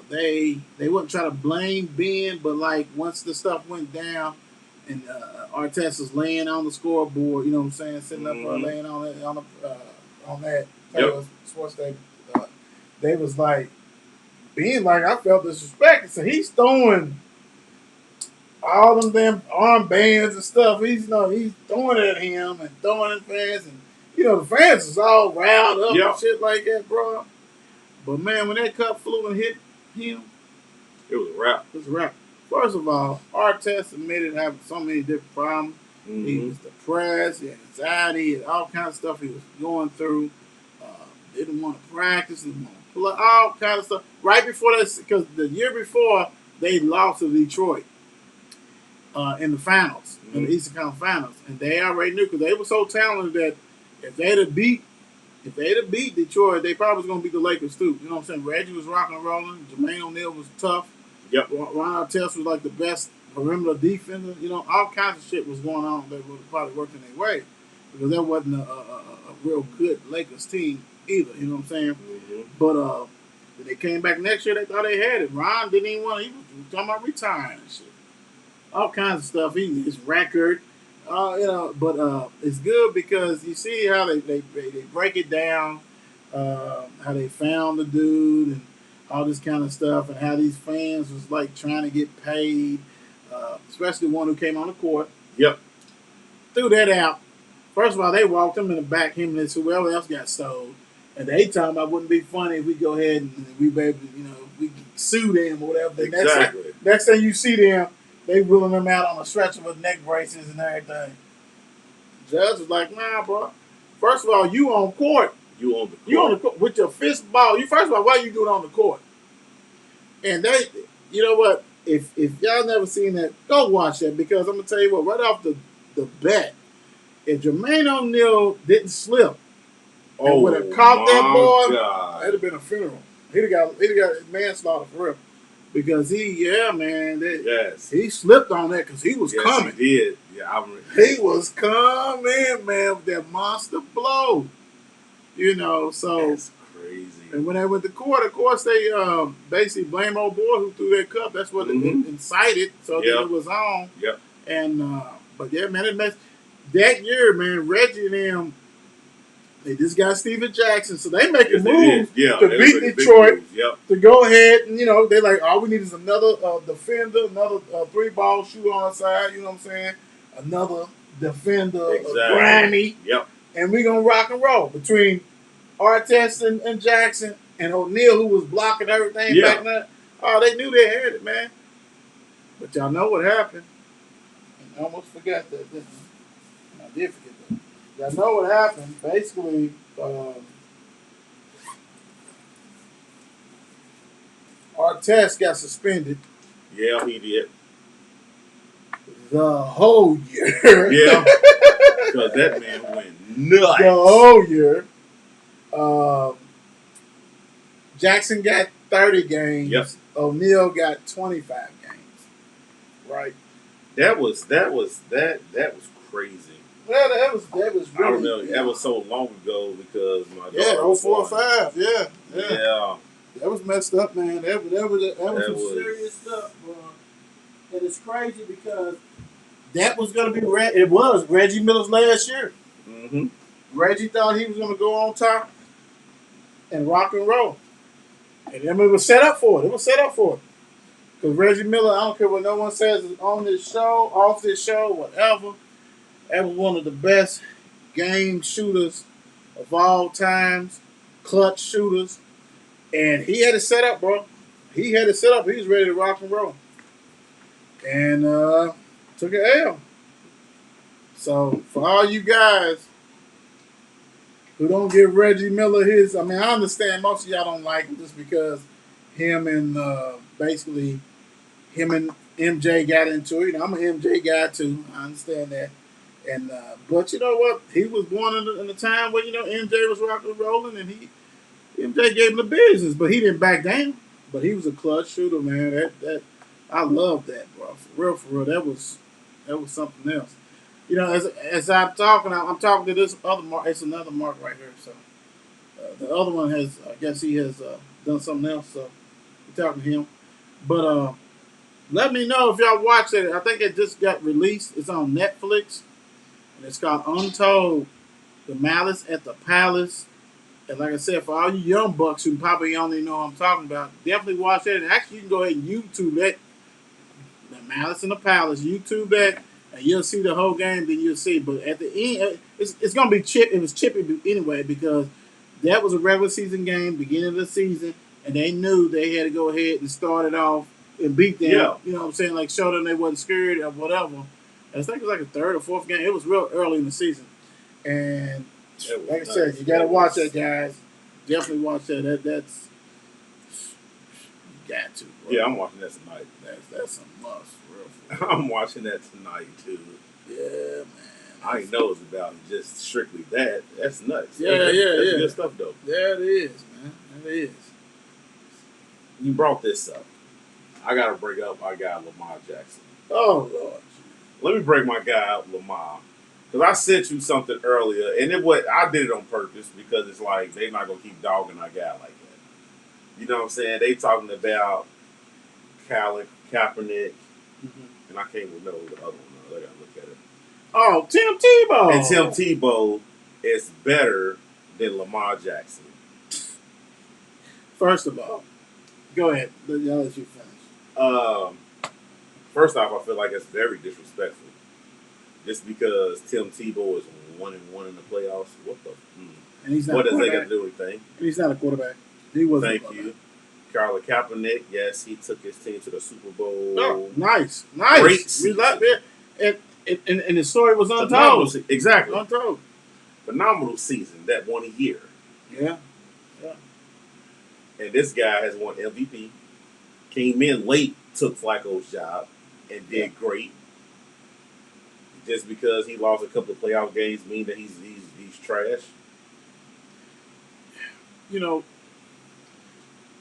[SPEAKER 4] They wouldn't try to blame Ben, but like once the stuff went down, and Artest was laying on the scoreboard, you know what I'm saying, sitting up laying on it on that sports day, they was like being like, I felt disrespected, so he's throwing all them damn armbands and stuff. He's throwing it at him and throwing at fans, and the fans is all riled up and shit like that, bro. But man, when that cup flew and hit him,
[SPEAKER 3] it was a wrap.
[SPEAKER 4] It was a wrap. First of all, Artest admitted having so many different problems.
[SPEAKER 3] Mm-hmm.
[SPEAKER 4] He was depressed, he had anxiety, he had all kinds of stuff he was going through. Didn't want to practice, didn't want to play, all kinds of stuff. Right before that, because the year before, they lost to Detroit in the finals, in the Eastern Conference Finals. And they already knew, because they were so talented that if they'd have beat Detroit, they probably was going to beat the Lakers too. You know what I'm saying? Reggie was rocking and rolling. Jermaine O'Neal was tough.
[SPEAKER 3] Yep.
[SPEAKER 4] Ron Artest was like the best perimeter defender. All kinds of shit was going on that would probably worked in their way, because that wasn't a real good Lakers team either. You know what I'm saying?
[SPEAKER 3] Mm-hmm.
[SPEAKER 4] But Then they came back next year. They thought they had it. Ron didn't even want. He was talking about retiring and shit. All kinds of stuff. His record, but it's good because you see how they break it down, how they found the dude and all this kind of stuff, and how these fans was like trying to get paid, especially the one who came on the court.
[SPEAKER 3] Yep.
[SPEAKER 4] Threw that out. First of all, they walked him in the back, him and whoever else got sold. And they talking about wouldn't it be funny if we go ahead and we maybe, we sue them or whatever.
[SPEAKER 3] Exactly.
[SPEAKER 4] Next thing you see them, they wheeling them out on a stretcher with neck braces and everything. Judge was like, nah, bro. First of all, you on court.
[SPEAKER 3] You on the court.
[SPEAKER 4] You on the court with your fist ball. First of all, why you doing it on the court? And they, you know what? If y'all never seen that, go watch that because I'm gonna tell you what. Right off the bat, if Jermaine O'Neal didn't slip and would have caught that boy, that'd have been a funeral. He'd have got manslaughter for real. Because he slipped on that because he was coming.
[SPEAKER 3] He did. Yeah,
[SPEAKER 4] he was coming, man, with that monster blow. So
[SPEAKER 3] that's crazy.
[SPEAKER 4] And when they went to court, of course, they basically blame old boy who threw that cup. That's what it incited. So then it was on.
[SPEAKER 3] Yep.
[SPEAKER 4] And but yeah, man, it messed that year, man. Reggie and them. They just got Steven Jackson, so they making moves to beat Detroit to go ahead and they're like, all we need is another defender, another 3-ball shooter on our side. You know what I'm saying? Another defender, Grammy.
[SPEAKER 3] Yep.
[SPEAKER 4] And we're gonna rock and roll between Artest and Jackson and O'Neal, who was blocking everything back then. Oh, they knew they had it, man. But y'all know what happened. I almost forgot that. I did forget that. Y'all know what happened. Basically, Artest got suspended.
[SPEAKER 3] Yeah, he did.
[SPEAKER 4] The whole year.
[SPEAKER 3] Yeah. Because that man went nuts.
[SPEAKER 4] The whole year. Jackson got 30 games.
[SPEAKER 3] Yep.
[SPEAKER 4] O'Neal got 25 games. Right.
[SPEAKER 3] That was crazy.
[SPEAKER 4] Well, that was really.
[SPEAKER 3] I don't know. That was so long ago because my daughter.
[SPEAKER 4] Yeah, 04 05. Yeah.
[SPEAKER 3] Yeah.
[SPEAKER 4] That was messed up, man. That was some serious stuff, bro. And it's crazy because that was going to be it was Reggie Miller's last year.
[SPEAKER 3] Mm-hmm.
[SPEAKER 4] Reggie thought he was going to go on top and rock and roll. And then it was set up for it. It was set up for it. Because Reggie Miller, I don't care what no one says on this show, off this show, whatever. That was one of the best game shooters of all times, clutch shooters. And he had it set up, bro. He had it set up. He was ready to rock and roll. And took an L. So, for all you guys who don't give Reggie Miller I understand most of y'all don't like him just because him and basically him and MJ got into it. I'm an MJ guy too. I understand that. And but you know what? He was born in a time where MJ was rocking and rolling, and MJ gave him the business, but he didn't back down. But he was a clutch shooter, man. That I love that, bro. For real. That was something else. As I'm talking to this other mark. It's another mark right here. So the other one I guess he has done something else. So we're talking to him. But let me know if y'all watch it. I think it just got released. It's on Netflix. And it's called Untold, The Malice at the Palace. And like I said, for all you young bucks who probably only know what I'm talking about, definitely watch that. And actually, you can go ahead and YouTube that. The Malice in the Palace. YouTube that, and you'll see the whole game. Then you'll see. But at the end, it's going to be chip. It was chippy anyway because that was a regular season game, beginning of the season, and they knew they had to go ahead and start it off and beat them.
[SPEAKER 3] Yeah.
[SPEAKER 4] You know what I'm saying? Like show them they wasn't scared or whatever. I think it was like a third or fourth game. It was real early in the season. And like I said, you got to watch that, guys. Definitely watch that. That's you got to. Bro.
[SPEAKER 3] Yeah, I'm watching that tonight.
[SPEAKER 4] That's some must. Real.
[SPEAKER 3] I'm watching that tonight, too.
[SPEAKER 4] Yeah, man.
[SPEAKER 3] I ain't know it's about just strictly that. That's nuts.
[SPEAKER 4] Yeah.
[SPEAKER 3] That's good stuff, though.
[SPEAKER 4] Yeah, it is, man. It is.
[SPEAKER 3] You brought this up. I got to bring up my guy, Lamar Jackson.
[SPEAKER 4] Oh, Lord.
[SPEAKER 3] Let me break my guy out, Lamar. Because I sent you something earlier, and I did it on purpose because it's like they're not going to keep dogging our guy like that. You know what I'm saying? They talking about Colin Kaepernick, and I can't remember the other one. I gotta look at it.
[SPEAKER 4] Oh, Tim Tebow.
[SPEAKER 3] And Tim Tebow is better than Lamar Jackson.
[SPEAKER 4] First of all, go ahead. I'll let you finish.
[SPEAKER 3] First off, I feel like it's very disrespectful. Just because Tim Tebow is 1-1 in the playoffs. What the?
[SPEAKER 4] And he's not
[SPEAKER 3] What
[SPEAKER 4] a
[SPEAKER 3] does that got
[SPEAKER 4] quarterback.
[SPEAKER 3] to do with anything?
[SPEAKER 4] And he's not a quarterback. He wasn't.
[SPEAKER 3] Thank
[SPEAKER 4] a quarterback.
[SPEAKER 3] you. Colin Kaepernick, yes, he took his team to the Super Bowl.
[SPEAKER 4] Oh, nice.
[SPEAKER 3] Great
[SPEAKER 4] We
[SPEAKER 3] season.
[SPEAKER 4] love it. And the story was
[SPEAKER 3] Phenomenal
[SPEAKER 4] untold.
[SPEAKER 3] exactly.
[SPEAKER 4] Untold.
[SPEAKER 3] Phenomenal season that one year.
[SPEAKER 4] Yeah.
[SPEAKER 3] And this guy has won MVP. Came in late, took Flacco's job, and did great. Just because he lost a couple of playoff games mean that he's trash.
[SPEAKER 4] You know,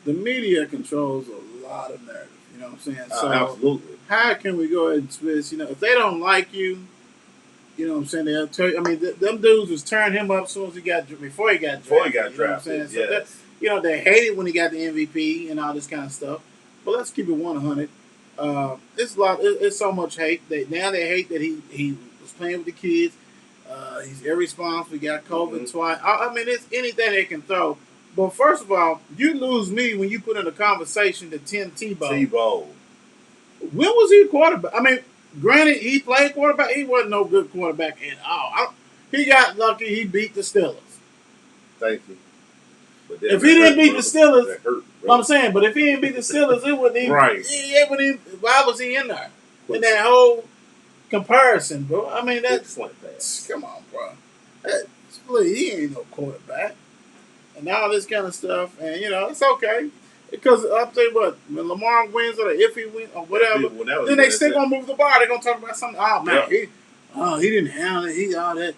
[SPEAKER 4] the media controls a lot of narrative. You know what I'm saying? So
[SPEAKER 3] Absolutely.
[SPEAKER 4] how can we go ahead and switch? You know, if they don't like you, you know what I'm saying? They'll tell you. I mean, them dudes was turning him up as soon as before he got drafted.
[SPEAKER 3] Before he got
[SPEAKER 4] you know what I'm
[SPEAKER 3] drafted,
[SPEAKER 4] saying? So
[SPEAKER 3] yes.
[SPEAKER 4] you know, they hated when he got the MVP and all this kind of stuff. But let's keep it 100. It's a lot. It's so much hate. Now they hate that he was playing with the kids. He's irresponsible. He got COVID twice. I mean, it's anything they can throw. But first of all, you lose me when you put in a conversation to Tim Tebow.
[SPEAKER 3] Tebow.
[SPEAKER 4] When was he a quarterback? I mean, granted, he played quarterback. He wasn't no good quarterback at all. He got lucky. He beat the Steelers.
[SPEAKER 3] Thank you. But
[SPEAKER 4] If he didn't beat the Steelers,
[SPEAKER 3] that hurt,
[SPEAKER 4] I'm saying, but if he didn't beat the Steelers, it wouldn't even.
[SPEAKER 3] Right.
[SPEAKER 4] It wouldn't even, why was he in there? In that whole comparison, bro. I mean, that's. Come on, bro. He ain't no quarterback. And all this kind of stuff. And, you know, it's okay. Because I'll tell you what, when Lamar wins or if he wins or whatever, then they still going to move the bar. They're going to talk about something. Oh, man, he didn't handle it. He all that.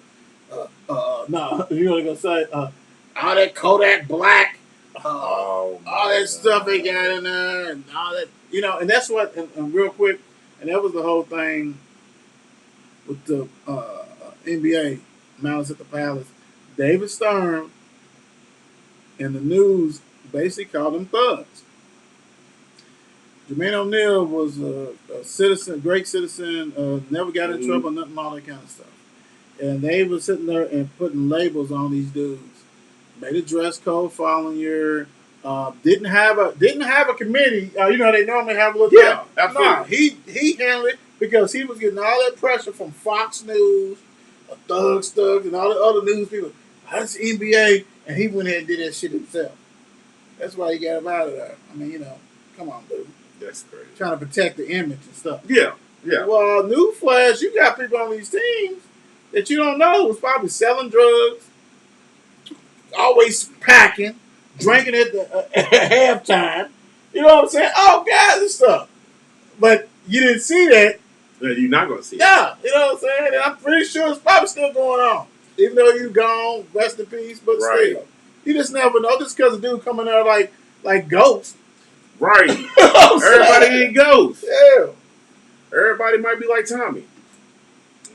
[SPEAKER 4] No, you know what they're going to say? All that Kodak Black. All that stuff they got in there. And all that. You know, and that's what, and real quick, and that was the whole thing with the NBA, Malice at the Palace. David Stern and the news basically called them thugs. Jermaine O'Neal was a citizen, great citizen, never got in trouble, nothing, all that kind of stuff. And they were sitting there and putting labels on these dudes. Made a dress code following year. Didn't have a committee. You know, they normally have a little.
[SPEAKER 3] Yeah, absolutely.
[SPEAKER 4] Nah, he handled it because he was getting all that pressure from Fox News, Thugs, and all the other news people. That's the NBA, and he went ahead and did that shit himself. That's why he got him out of there. I mean, you know, come on, dude.
[SPEAKER 3] That's crazy.
[SPEAKER 4] Trying to protect the image and stuff.
[SPEAKER 3] Yeah.
[SPEAKER 4] Well, newsflash, you got people on these teams that you don't know was probably selling drugs, always packing, drinking at halftime. You know what I'm saying? All kinds of stuff. But you didn't see that.
[SPEAKER 3] Yeah, you're not going to see it.
[SPEAKER 4] Yeah, you know what I'm saying? And I'm pretty sure it's probably still going on. Even though you gone, rest in peace, but still. You just never know. Just because a dude coming there like Ghost.
[SPEAKER 3] Right.
[SPEAKER 4] You know
[SPEAKER 3] Everybody ain't Ghost.
[SPEAKER 4] Yeah.
[SPEAKER 3] Everybody might be like Tommy.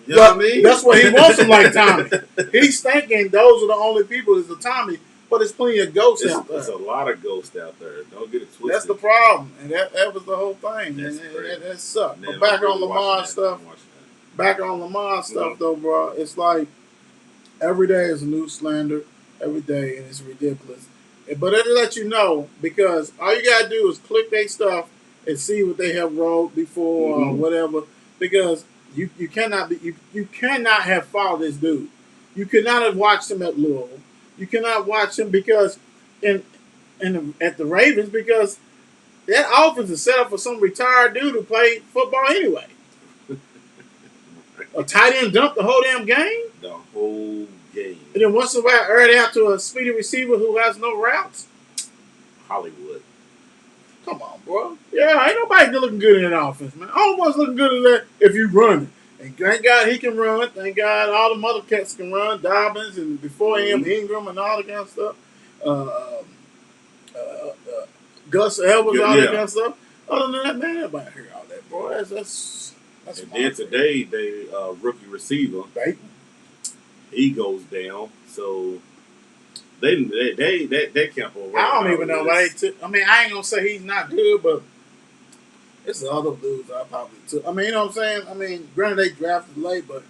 [SPEAKER 3] You know what I mean?
[SPEAKER 4] That's what he wants him like Tommy. He's thinking those are the only people that's a Tommy, but there's plenty of ghosts out there.
[SPEAKER 3] There's a lot of ghosts out there. Don't get it twisted.
[SPEAKER 4] That's the problem. And that was the whole thing.
[SPEAKER 3] That's
[SPEAKER 4] And that sucked.
[SPEAKER 3] Man,
[SPEAKER 4] But back
[SPEAKER 3] I'm
[SPEAKER 4] on Lamar stuff. Though, bro, it's like every day is a new slander. Every day, and it's ridiculous. But it'll let you know because all you gotta do is click their stuff and see what they have wrote before or whatever. Because you cannot have followed this dude. You could not have watched him at Louisville. You cannot watch him because at the Ravens because that offense is set up for some retired dude who played football anyway. A tight end dumped the whole damn game.
[SPEAKER 3] The whole game.
[SPEAKER 4] And then once in a while, air it out to a speedy receiver who has no routes.
[SPEAKER 3] Hollywood.
[SPEAKER 4] Come on, bro. Yeah, ain't nobody looking good in that offense, man. All one's looking good in that if you run it. And thank God he can run. Thank God all the other cats can run. Dobbins and before him, Ingram and all that kind of stuff. Gus Edwards, all that kind of stuff. Other than that, man, everybody hear all that, bro. That's
[SPEAKER 3] and then today, they rookie receiver, he goes down. So They camp over.
[SPEAKER 4] I don't even know why they took. I mean, I ain't gonna say he's not good, but it's the other dudes I probably took. I mean, you know what I'm saying? I mean, granted they drafted late, but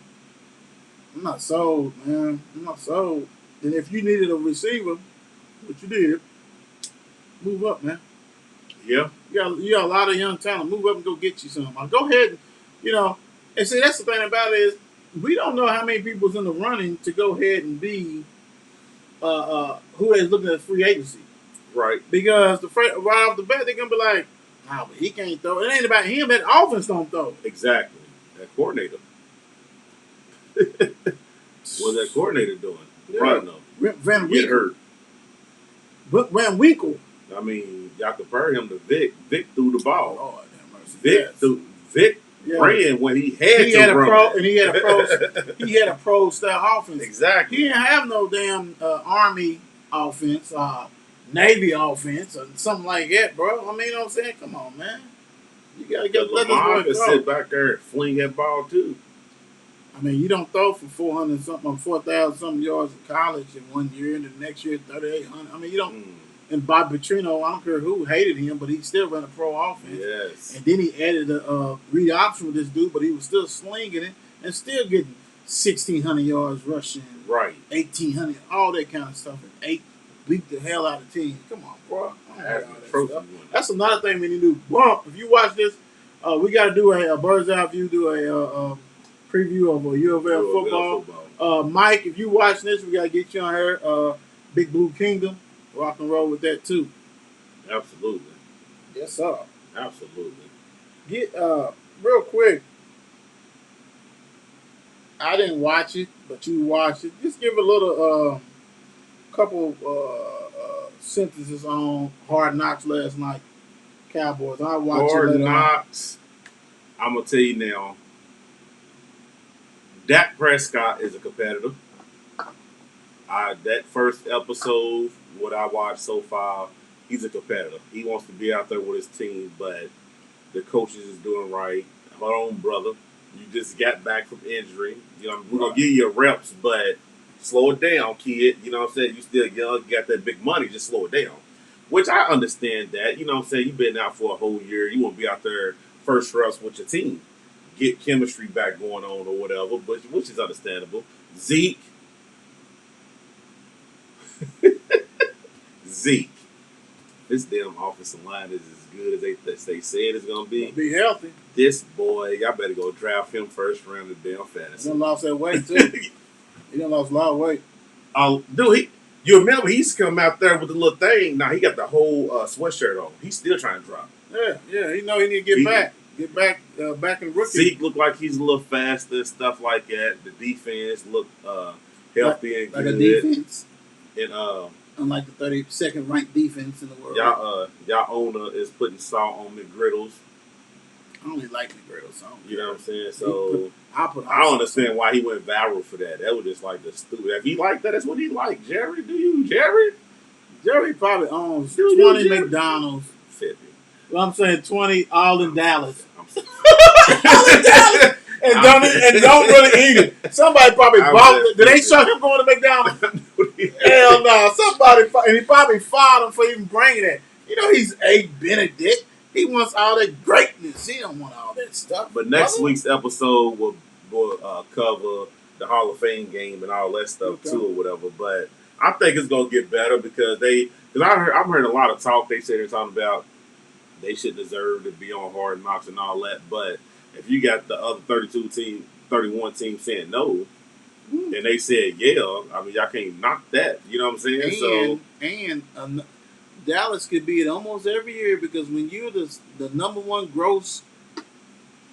[SPEAKER 4] I'm not sold, man. I'm not sold. And if you needed a receiver, which you did, move up, man.
[SPEAKER 3] Yeah.
[SPEAKER 4] You got a lot of young talent. Move up and go get you some. Go ahead, and, And see, that's the thing about it is we don't know how many people's in the running to go ahead and be who is looking at free agency.
[SPEAKER 3] Right.
[SPEAKER 4] Because right off the bat, they're gonna be like, "Nah, but he can't throw. It ain't about him. That offense don't throw."
[SPEAKER 3] Exactly. That coordinator. What's that coordinator doing?
[SPEAKER 4] Yeah.
[SPEAKER 3] Probably no.
[SPEAKER 4] Van
[SPEAKER 3] Get
[SPEAKER 4] Winkle.
[SPEAKER 3] hurt.
[SPEAKER 4] Van Winkle.
[SPEAKER 3] I mean, y'all compare him to Vic. Vic threw the ball.
[SPEAKER 4] Lord have mercy.
[SPEAKER 3] Vic ran when he had to run.
[SPEAKER 4] He had a pro style offense.
[SPEAKER 3] Exactly.
[SPEAKER 4] He didn't have no damn Army offense, Navy offense, or something like that, bro. I mean, you know what I'm saying? Come on, man. You gotta let
[SPEAKER 3] Lamar
[SPEAKER 4] this
[SPEAKER 3] could
[SPEAKER 4] boy
[SPEAKER 3] sit back there and fling that ball too.
[SPEAKER 4] I mean, you don't throw for 400 something, 4,000 something yards in college in 1 year, and the next year 3,800. I mean, you don't. And Bob Petrino, I don't care who hated him, but he still ran a pro offense.
[SPEAKER 3] Yes.
[SPEAKER 4] And then he added a read option with this dude, but he was still slinging it and still getting 1,600 yards rushing,
[SPEAKER 3] Right.
[SPEAKER 4] 1,800, all that kind of stuff, and beat the hell out of teams. Come on, bro. That's another thing we need to do. Bump, if you watch this, we got to do a bird's eye view, do a preview of a U of L football. Mike, if you watching this, we got to get you on here. Big Blue Kingdom, rock and roll with that too.
[SPEAKER 3] Absolutely.
[SPEAKER 4] Yes, sir.
[SPEAKER 3] Absolutely.
[SPEAKER 4] Get real quick. I didn't watch it, but you watched it. Just give a little couple sentences on Hard Knocks last night. Cowboys. I watched it
[SPEAKER 3] Hard
[SPEAKER 4] later
[SPEAKER 3] Knocks. I'm gonna tell you now. Dak Prescott is a competitor. That first episode, what I watched so far, he's a competitor. He wants to be out there with his team, but the coaches is doing right. Hold on, brother. You just got back from injury. We're gonna give you reps, but slow it down, kid. You know what I'm saying? You still young, you got that big money, just slow it down. Which I understand that. You know what I'm saying? You've been out for a whole year. You want to be out there first reps with your team. Get chemistry back going on or whatever, which is understandable. Zeke. This damn offensive line is as good as they said it's going to be.
[SPEAKER 4] Be healthy.
[SPEAKER 3] This boy, y'all better go draft him first round of damn fantasy.
[SPEAKER 4] He done lost that weight, too. He done lost a lot of weight.
[SPEAKER 3] Dude, you remember he used to come out there with the little thing. Now he got the whole sweatshirt on. He's still trying to drop.
[SPEAKER 4] Yeah. He know he need to get back. Get back in the rookie.
[SPEAKER 3] Zeke looked like he's a little faster and stuff like that. The defense looked healthy and
[SPEAKER 4] like
[SPEAKER 3] good.
[SPEAKER 4] A defense.
[SPEAKER 3] And
[SPEAKER 4] unlike the 32nd ranked defense in the world.
[SPEAKER 3] Y'all owner is putting salt on McGriddles.
[SPEAKER 4] I only like McGriddles. So
[SPEAKER 3] you know what I'm saying? So
[SPEAKER 4] I
[SPEAKER 3] don't understand why he went viral for that. That was just like the stupid. If he liked that, that's what he liked. Jerry, do you, Jerry?
[SPEAKER 4] Jerry probably owns 20 McDonald's.
[SPEAKER 3] 50.
[SPEAKER 4] Well, I'm saying 20 all in Dallas.
[SPEAKER 3] All in Dallas.
[SPEAKER 4] And don't really eat it. Somebody probably bought it. Did they show him going to McDonald's? Hell no. And he probably fired him for even bringing it. You know, he's a Benedict. He wants all that greatness. He don't want all that stuff.
[SPEAKER 3] But next week's episode will cover the Hall of Fame game and all that stuff too, or whatever. But I think it's gonna get better because I'm hearing a lot of talk. They say they're talking about they should deserve to be on Hard Knocks and all that. But if you got the other 31 teams saying no, and they said yeah, I mean y'all can't knock that. You know what I'm saying?
[SPEAKER 4] And Dallas could be it almost every year because when you're the number one gross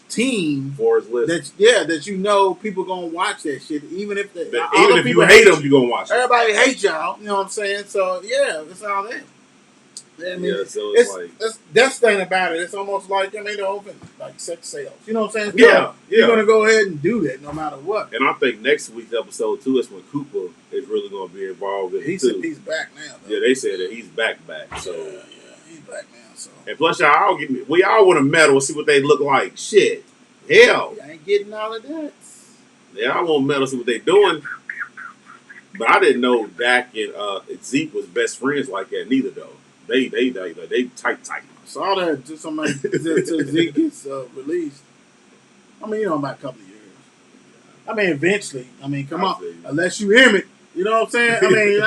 [SPEAKER 4] team, that you know people gonna watch that shit, even if
[SPEAKER 3] you hate them, you gonna watch it.
[SPEAKER 4] Everybody hates y'all. You know what I'm saying? So yeah, it's all that. I mean,
[SPEAKER 3] so
[SPEAKER 4] that's the thing about it. It's almost like the whole thing, like sex sales. You know what I'm saying?
[SPEAKER 3] Yeah.
[SPEAKER 4] You're gonna go ahead and do that no matter what.
[SPEAKER 3] And I think next week's episode too is when Cooper is really gonna be involved in it too.
[SPEAKER 4] He's back now. Though.
[SPEAKER 3] Yeah, they said that he's back. So
[SPEAKER 4] yeah, he's back now. So
[SPEAKER 3] and plus we all want to medal, see what they look like. Shit, hell,
[SPEAKER 4] I ain't getting all of that.
[SPEAKER 3] Yeah, I want medal, see what they doing. But I didn't know Dak and Zeke was best friends like that neither though. They tight.
[SPEAKER 4] Saw that to somebody to Zeke gets released. I mean, about a couple of years. I mean, eventually. I mean, come on. Unless you Emmett. You know what I'm saying? I mean,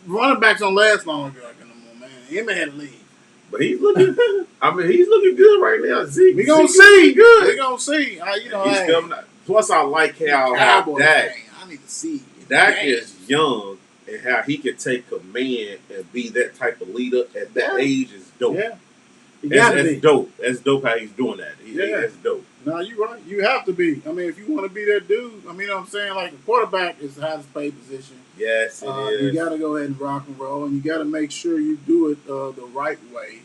[SPEAKER 4] running backs don't last long ago anymore, man. Emmett had to leave.
[SPEAKER 3] But he's looking. I mean, he's looking good right now. Zeke.
[SPEAKER 4] We gonna
[SPEAKER 3] Zeke's
[SPEAKER 4] see.
[SPEAKER 3] looking good.
[SPEAKER 4] We gonna see.
[SPEAKER 3] He's coming out. Plus, I like how Dak.
[SPEAKER 4] I need to see.
[SPEAKER 3] Dak is young, and how he can take command and be that type of leader at that age is dope.
[SPEAKER 4] Yeah.
[SPEAKER 3] That's dope. That's dope how he's doing that. That's dope.
[SPEAKER 4] No, you're right. You have to be. I mean, if you want to be that dude, I mean, you know what I'm saying? Like, the quarterback is the highest paid position.
[SPEAKER 3] Yes, it is.
[SPEAKER 4] You got to go ahead and rock and roll, and you got to make sure you do it the right way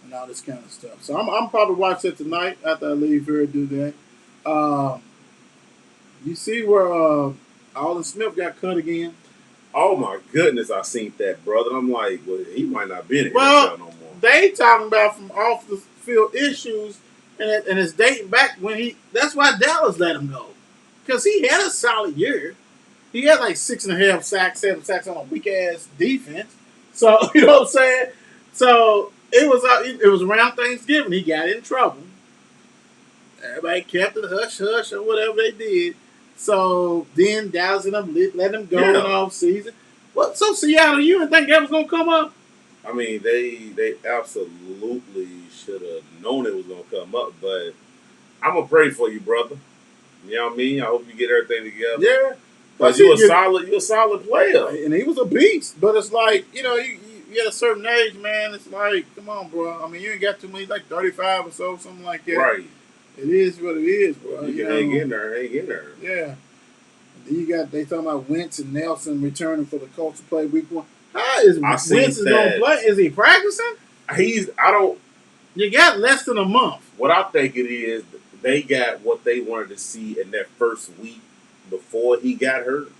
[SPEAKER 4] and all this kind of stuff. So I'm probably watch it tonight after I leave here to do that. You see where Alden Smith got cut again?
[SPEAKER 3] Oh, my goodness, I seen that, brother. I'm like, well, he might not be in it
[SPEAKER 4] well,
[SPEAKER 3] no more.
[SPEAKER 4] They talking about from off the field issues, and it's dating back when that's why Dallas let him go. Because he had a solid year. He had like 6.5 sacks, 7 sacks on a weak-ass defense. So, you know what I'm saying? So, it was around Thanksgiving. He got in trouble. Everybody kept it hush-hush or whatever they did. So, then Dallas ended up letting him go in the offseason. Well, so, Seattle, you didn't think that was going to come up?
[SPEAKER 3] I mean, they absolutely should have known it was going to come up, but I'm going to pray for you, brother. You know what I mean? I hope you get everything together.
[SPEAKER 4] Yeah.
[SPEAKER 3] Because you're a solid player.
[SPEAKER 4] And he was a beast. But it's like, you at a certain age, man, it's like, come on, bro. I mean, you ain't got too many, like 35 or so, something like that.
[SPEAKER 3] Right.
[SPEAKER 4] It is what it is, bro.
[SPEAKER 3] You can hang in there.
[SPEAKER 4] Yeah. Then they talking about Wentz and Nelson returning for the Colts to play week 1. How is Wentz is going to play? Is he practicing? You got less than a month.
[SPEAKER 3] What I think it is, they got what they wanted to see in that first week before he got hurt.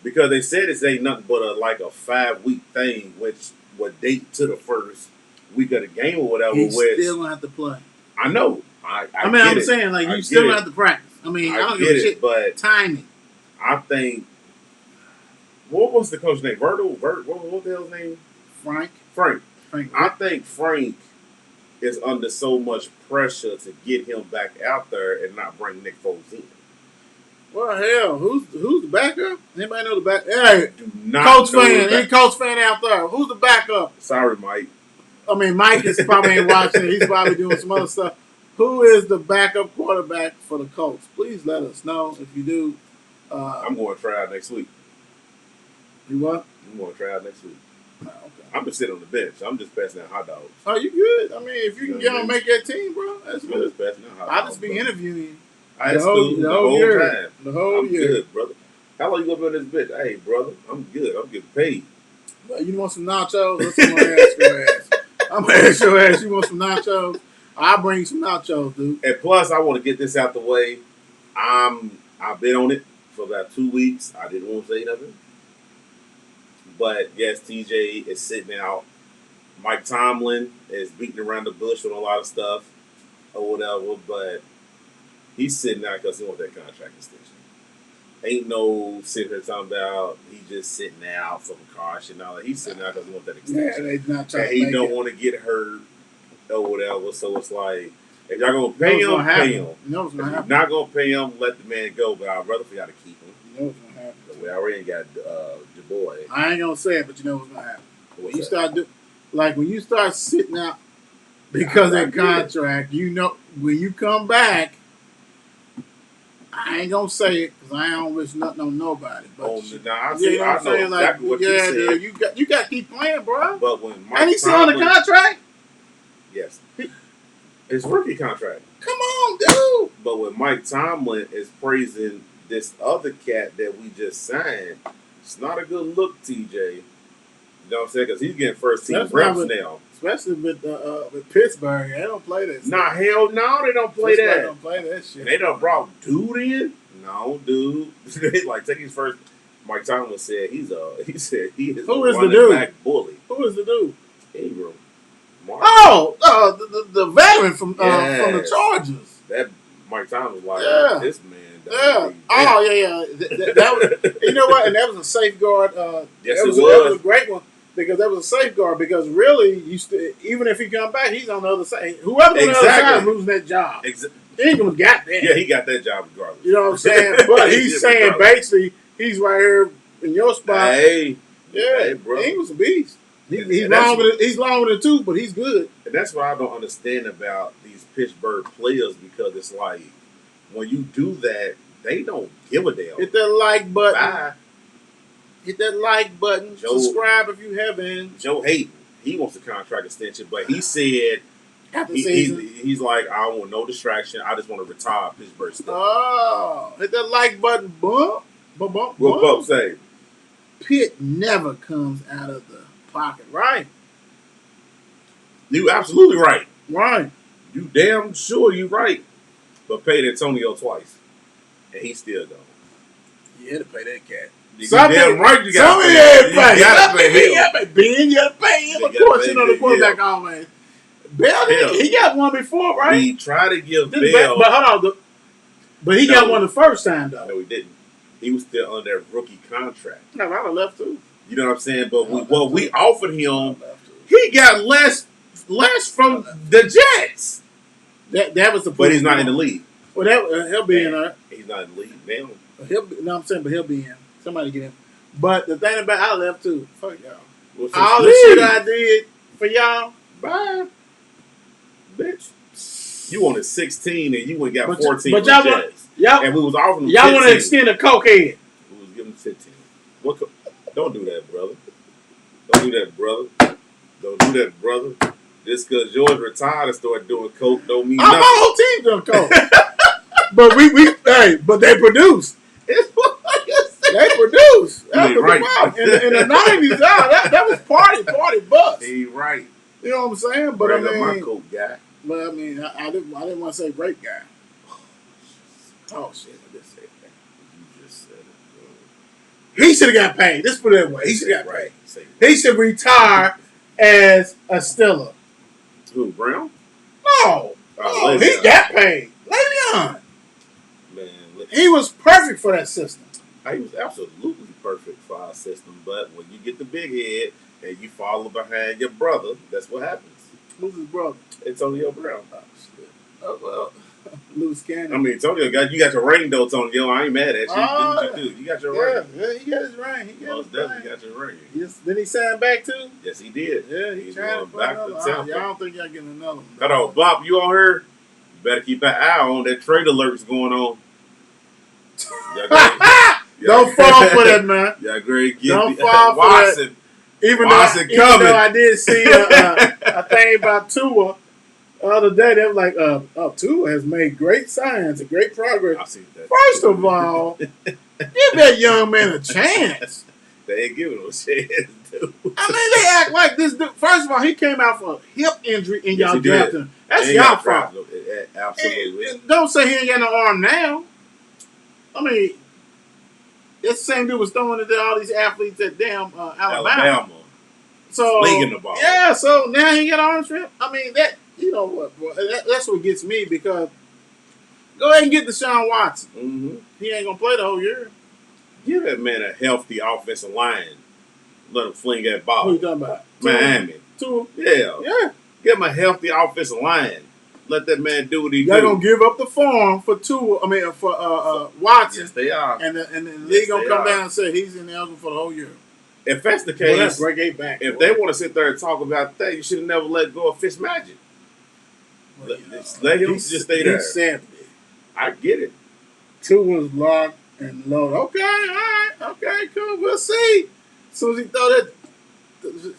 [SPEAKER 3] Because they said it's ain't nothing but a 5-week thing, which would date to the first week of the game or whatever.
[SPEAKER 4] He's still going to have to play.
[SPEAKER 3] I know.
[SPEAKER 4] I'm saying, like, you still have to practice. I mean, I don't give a shit.
[SPEAKER 3] But
[SPEAKER 4] timing.
[SPEAKER 3] I think, what was the coach's name? What the hell's name? Frank. I think Frank is under so much pressure to get him back out there and not bring Nick Foles in.
[SPEAKER 4] Well, hell, who's the backup? Anybody know the backup? Hey,
[SPEAKER 3] Coach
[SPEAKER 4] fan. Any Coach fan out there? Who's the backup?
[SPEAKER 3] Sorry, Mike.
[SPEAKER 4] I mean, Mike is probably ain't watching. He's probably doing some other stuff. Who is the backup quarterback for the Colts? Please let us know if you do.
[SPEAKER 3] I'm going to try out next week.
[SPEAKER 4] You what?
[SPEAKER 3] I'm going to try out next week.
[SPEAKER 4] Oh, okay.
[SPEAKER 3] I'm just sitting on the bench. I'm just passing out hot dogs.
[SPEAKER 4] Oh, you good? I mean, if you can get on make that team, bro, that's
[SPEAKER 3] I'm
[SPEAKER 4] good.
[SPEAKER 3] just passing out hot dogs.
[SPEAKER 4] I'll just be interviewing you.
[SPEAKER 3] The whole
[SPEAKER 4] year.
[SPEAKER 3] time.
[SPEAKER 4] The whole year.
[SPEAKER 3] Good, brother. How long you going to be on this bitch? Hey, brother, I'm good. I'm getting paid.
[SPEAKER 4] Well, you want some nachos? That's what I'm going to ask your ass. I'm going to ask your ass. You want some nachos? I'll bring you some nachos, dude.
[SPEAKER 3] And plus, I want to get this out the way. I've been on it for about 2 weeks. I didn't want to say nothing. But, yes, TJ is sitting out. Mike Tomlin is beating around the bush on a lot of stuff or whatever. But he's sitting out because he wants that contract extension. Ain't no sitting here talking about he's just sitting out for caution and all that. He's sitting out because he wants that extension.
[SPEAKER 4] Yeah, they not trying
[SPEAKER 3] and he don't want to get hurt or whatever. So it's like, if y'all going to pay him, pay him.
[SPEAKER 4] You know what's going to happen.
[SPEAKER 3] If you're not going to pay him, let the man go. But I'd rather for y'all to keep him.
[SPEAKER 4] You know what's going to happen.
[SPEAKER 3] We already got your boy.
[SPEAKER 4] I ain't going to say it, but you know what's going to happen. When you start sitting out because of that contract, you know, when you come back, I ain't gonna say it because I don't wish nothing on nobody. But
[SPEAKER 3] I know
[SPEAKER 4] saying?
[SPEAKER 3] exactly what you said.
[SPEAKER 4] Dude, you got to keep playing, bro.
[SPEAKER 3] But when Mike
[SPEAKER 4] and he's still on the contract.
[SPEAKER 3] Yes, his rookie contract.
[SPEAKER 4] Come on, dude.
[SPEAKER 3] But when Mike Tomlin is praising this other cat that we just signed, it's not a good look, TJ. You know what I'm saying? Because he's getting first team reps now.
[SPEAKER 4] Especially with Pittsburgh, they don't play that.
[SPEAKER 3] Nah, hell no, they don't play that.
[SPEAKER 4] They don't play that shit.
[SPEAKER 3] And they done brought dude in. No, dude. They like take his first. Mike Tomlin said he is.
[SPEAKER 4] Who is the dude?
[SPEAKER 3] Back bully.
[SPEAKER 4] Who is the dude?
[SPEAKER 3] Ingram.
[SPEAKER 4] The veteran from the Chargers.
[SPEAKER 3] That Mike Tomlin was like, this man
[SPEAKER 4] Yeah. Oh, yeah. That was, you know what? And that was a safeguard.
[SPEAKER 3] Yes,
[SPEAKER 4] that
[SPEAKER 3] it
[SPEAKER 4] was. That was a great one because that was a safeguard. Because really, even if he come back, he's on the other side. Whoever's on the other side losing that job. Ingram got that.
[SPEAKER 3] Yeah, he got that job regardless.
[SPEAKER 4] You know what I'm saying? But he's saying basically he's right here in your spot.
[SPEAKER 3] Hey,
[SPEAKER 4] yeah,
[SPEAKER 3] hey, bro.
[SPEAKER 4] Ingram's a beast. He's longer than two, but he's good.
[SPEAKER 3] And that's what I don't understand about these Pittsburgh players because it's like when you do that, they don't give a damn.
[SPEAKER 4] Hit that like button.
[SPEAKER 3] Bye.
[SPEAKER 4] Hit that like button. Subscribe if you haven't.
[SPEAKER 3] Joe Hayden, he wants a contract extension, but he said he's like, I don't want no distraction. I just want to retire Pittsburgh stuff.
[SPEAKER 4] Oh, hit that like button. Bump.
[SPEAKER 3] What Bump say?
[SPEAKER 4] Pitt never comes out of the pocket, right?
[SPEAKER 3] You absolutely right.
[SPEAKER 4] Right.
[SPEAKER 3] You damn sure you right. But paid Antonio twice. And he still don't.
[SPEAKER 4] You had to pay that cat.
[SPEAKER 3] You damn right you got to pay him. You got to pay him.
[SPEAKER 4] Ben, you got to pay him. Of course, you know the quarterback always. Bell, he got one before, right?
[SPEAKER 3] He tried to give Bell.
[SPEAKER 4] But hold on. But he got one the first time, though.
[SPEAKER 3] No, he didn't. He was still on that rookie contract.
[SPEAKER 4] No, I would have left too.
[SPEAKER 3] You know what I'm saying? But we offered him, he got less from the Jets.
[SPEAKER 4] That was the point.
[SPEAKER 3] But he's not in the league.
[SPEAKER 4] Well, he'll be in there.
[SPEAKER 3] He's not in the league now.
[SPEAKER 4] I'm saying, but he'll be in. Somebody get him. But the thing about I left too. Fuck y'all.
[SPEAKER 3] All
[SPEAKER 4] the shit I did for y'all.
[SPEAKER 3] Bye. Bitch. You wanted 16 and you went got 14
[SPEAKER 4] but
[SPEAKER 3] y'all Jets. And we was offering them
[SPEAKER 4] y'all want to extend a cokehead.
[SPEAKER 3] We was giving 15. Don't do that, brother. Don't do that, brother. Don't do that, brother. Just because George retired and started doing coke don't mean nothing.
[SPEAKER 4] My whole team doing coke. But they produce. They produce. That was right. In the 90s, that was party bus.
[SPEAKER 3] He right.
[SPEAKER 4] You know what I'm saying? But I mean,
[SPEAKER 3] my coke guy.
[SPEAKER 4] But I mean, I didn't want to say great guy. Oh shit! I just said that.
[SPEAKER 3] You just said it.
[SPEAKER 4] He should have got paid. Let's put it that way. He should have got paid. He should retire as a Stiller.
[SPEAKER 3] Who, Brown?
[SPEAKER 4] No, he got paid. Le'Veon.
[SPEAKER 3] Man,
[SPEAKER 4] he was perfect for that system.
[SPEAKER 3] He was absolutely perfect for our system. But when you get the big head and you follow behind your brother, that's what happens.
[SPEAKER 4] Who's his brother?
[SPEAKER 3] Antonio Brown.
[SPEAKER 4] Oh, shit. Oh, well. Loose cannon.
[SPEAKER 3] I mean, Antonio, you got your ring, though, Antonio. I ain't mad at you. Didn't you do? You got your ring.
[SPEAKER 4] Yeah, he got his ring.
[SPEAKER 3] Most definitely got your ring.
[SPEAKER 4] Yes. Did he sign back, too?
[SPEAKER 3] Yes, he did.
[SPEAKER 4] Yeah, he's trying to back to Tampa. Y'all don't think y'all getting another one.
[SPEAKER 3] Hold on, Bob, you on her? You better keep an eye on that trade alerts going on.
[SPEAKER 4] Don't fall for that, man.
[SPEAKER 3] Yeah, great.
[SPEAKER 4] Don't fall for that. Even though I did see a thing about Tua the other day, they were like, Tua has made great science and great progress.
[SPEAKER 3] I see that.
[SPEAKER 4] First of all, give that young man a chance.
[SPEAKER 3] They ain't giving him a chance, dude.
[SPEAKER 4] I mean, they act like this dude. First of all, he came out for a hip injury and y'all drafted him. That's y'all fault.
[SPEAKER 3] Absolutely.
[SPEAKER 4] And don't say he ain't got no arm now. I mean, this same dude was throwing it to all these athletes at damn Alabama. So
[SPEAKER 3] slinging the ball.
[SPEAKER 4] Yeah, so now he got arm strength. I mean, that, you know what, bro? That's what gets me, because go ahead and get Deshaun Watson.
[SPEAKER 3] Mm-hmm.
[SPEAKER 4] He ain't gonna play the whole year.
[SPEAKER 3] Give that man a healthy offensive line. Let him fling that ball.
[SPEAKER 4] Who you talking about?
[SPEAKER 3] Miami.
[SPEAKER 4] Tua.
[SPEAKER 3] Yeah. Give him a healthy offensive line. Let that man do what he do.
[SPEAKER 4] They're gonna give up the farm for Tua. I mean, for Watson.
[SPEAKER 3] Yes, they are.
[SPEAKER 4] And the league gonna come down and say he's ineligible for the whole year.
[SPEAKER 3] If that's the case,
[SPEAKER 4] break eight back.
[SPEAKER 3] If they want to sit there and talk about that, you should have never let go of Fitzmagic.
[SPEAKER 4] Well,
[SPEAKER 3] let him just stay there.
[SPEAKER 4] He's 70.
[SPEAKER 3] I get it.
[SPEAKER 4] Tua's locked and loaded. Okay, all right. Okay, cool. We'll see. As soon as he throw that,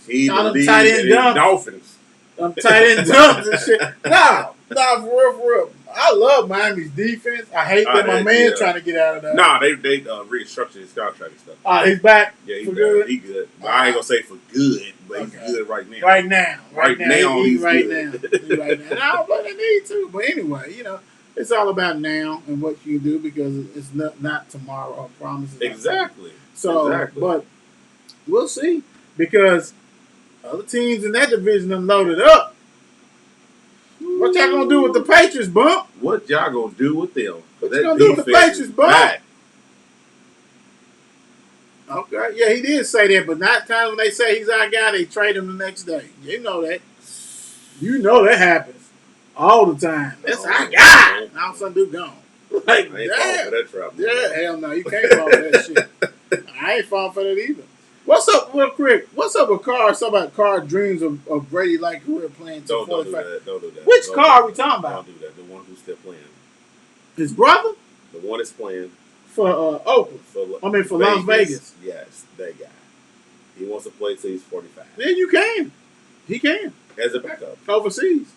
[SPEAKER 3] he believes
[SPEAKER 4] tight
[SPEAKER 3] in
[SPEAKER 4] end dump.
[SPEAKER 3] Dolphins.
[SPEAKER 4] Tight end dumps and shit. No, for real. I love Miami's defense. I hate that my man trying to get out of that.
[SPEAKER 3] Nah, they restructured his contract and stuff.
[SPEAKER 4] He's back.
[SPEAKER 3] Yeah, he's
[SPEAKER 4] for
[SPEAKER 3] back.
[SPEAKER 4] good.
[SPEAKER 3] He good. I ain't gonna say for good, but he's good right now.
[SPEAKER 4] Right now.
[SPEAKER 3] He's
[SPEAKER 4] right
[SPEAKER 3] good.
[SPEAKER 4] now. He's right now. And I don't blame the need to. But anyway, you know, it's all about now and what you do, because it's not tomorrow. I promise.
[SPEAKER 3] Exactly.
[SPEAKER 4] So, but we'll see, because other teams in that division are loaded up. What y'all gonna do with the Patriots, Bump?
[SPEAKER 3] What y'all gonna do with them?
[SPEAKER 4] What you gonna do with the Patriots, bro?
[SPEAKER 3] Back.
[SPEAKER 4] Okay, yeah, he did say that, but not times when they say he's our guy, they trade him the next day. You know that. You know that happens all the time. That's our guy. Now some dude gone. Like,
[SPEAKER 3] I ain't falling for that trap.
[SPEAKER 4] Yeah, hell no, you can't fall for that shit. I ain't falling for that either. What's up, real quick? What's up with Carr? Somebody Carr dreams of Brady like who we're playing to 45.
[SPEAKER 3] Don't do that.
[SPEAKER 4] Which
[SPEAKER 3] don't
[SPEAKER 4] Carr
[SPEAKER 3] do
[SPEAKER 4] are we talking about?
[SPEAKER 3] Don't do that. The one who's still playing.
[SPEAKER 4] His brother?
[SPEAKER 3] The one that's playing
[SPEAKER 4] For Oakland. For Las Vegas.
[SPEAKER 3] Yes, that guy. He wants to play till he's 45.
[SPEAKER 4] Yeah, you can. He can.
[SPEAKER 3] As a backup.
[SPEAKER 4] Overseas.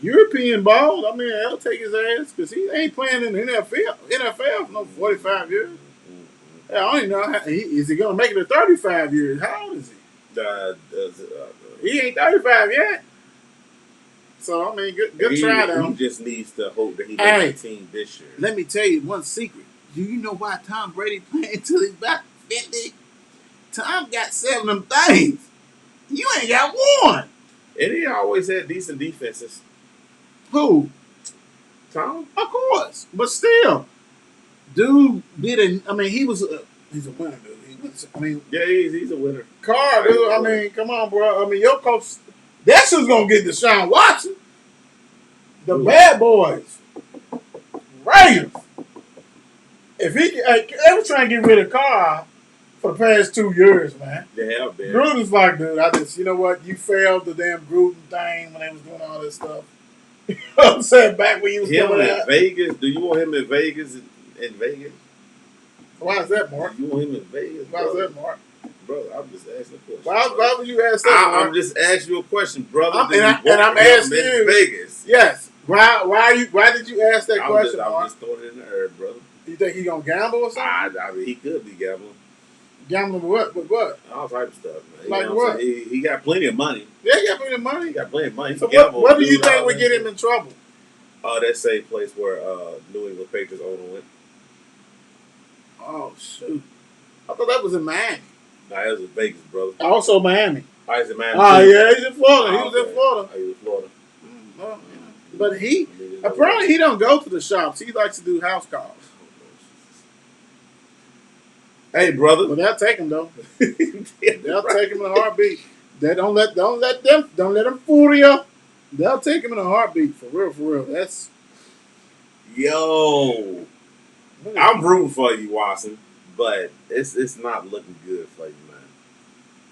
[SPEAKER 4] European ball, I mean, they'll take his ass because he ain't playing in the NFL for no 45 years. I don't even know. Is he going to make it to 35 years? How old is he? He ain't 35 yet. So, I mean, good try, though.
[SPEAKER 3] He just needs to hope that he makes the team this year.
[SPEAKER 4] Let me tell you one secret. Do you know why Tom Brady playing until he's about 50? Tom got 7 of them things. You ain't got one.
[SPEAKER 3] And he always had decent defenses.
[SPEAKER 4] Who?
[SPEAKER 3] Tom?
[SPEAKER 4] Of course. But still. Dude he's a winner, dude.
[SPEAKER 3] He's a winner.
[SPEAKER 4] Carr, dude, I mean, come on, bro. I mean, your coach, that's who's going to get Deshaun Watson. The bad boys. Raiders. If he ever trying to get rid of Carr for the past 2 years, man.
[SPEAKER 3] They have been.
[SPEAKER 4] Gruden's like, dude, you know what? You failed the damn Gruden thing when they was doing all this stuff. You know what I'm saying? Back when you was
[SPEAKER 3] him
[SPEAKER 4] coming
[SPEAKER 3] in
[SPEAKER 4] out.
[SPEAKER 3] Vegas. Do you want him in Vegas? In Vegas?
[SPEAKER 4] Why is that, Mark?
[SPEAKER 3] You want him in Vegas?
[SPEAKER 4] Why is that, Mark?
[SPEAKER 3] Brother, I'm just asking a question.
[SPEAKER 4] Why would you ask that, Mark?
[SPEAKER 3] I'm just asking you a question, brother.
[SPEAKER 4] I'm asking you.
[SPEAKER 3] In Vegas.
[SPEAKER 4] Yes. Why did you ask that question, Mark?
[SPEAKER 3] I'm just throwing it in the air, brother.
[SPEAKER 4] You think he gonna gamble or something?
[SPEAKER 3] I mean, he could be gambling.
[SPEAKER 4] Gambling with what? With what?
[SPEAKER 3] All type of stuff, man.
[SPEAKER 4] Like what?
[SPEAKER 3] He got plenty of money.
[SPEAKER 4] Yeah, he got plenty of money.
[SPEAKER 3] He got plenty of money.
[SPEAKER 4] So what do you think would get him in trouble?
[SPEAKER 3] That same place where New England Patriots owner went.
[SPEAKER 4] Oh, shoot. I thought that was in Miami.
[SPEAKER 3] Nah, that was in Vegas, brother.
[SPEAKER 4] Also Miami.
[SPEAKER 3] Oh, he's in Miami.
[SPEAKER 4] Oh, yeah, he's in Florida. He was in Florida.
[SPEAKER 3] Oh, he was in Florida.
[SPEAKER 4] Well, but apparently he don't go to the shops. He likes to do house calls.
[SPEAKER 3] Hey, brother.
[SPEAKER 4] But they'll take him, though. They'll take him in a heartbeat. Don't let them fool you. They'll take him in a heartbeat. For real. That's...
[SPEAKER 3] Yo. I'm rooting for you, Watson, but it's not looking good for you, man.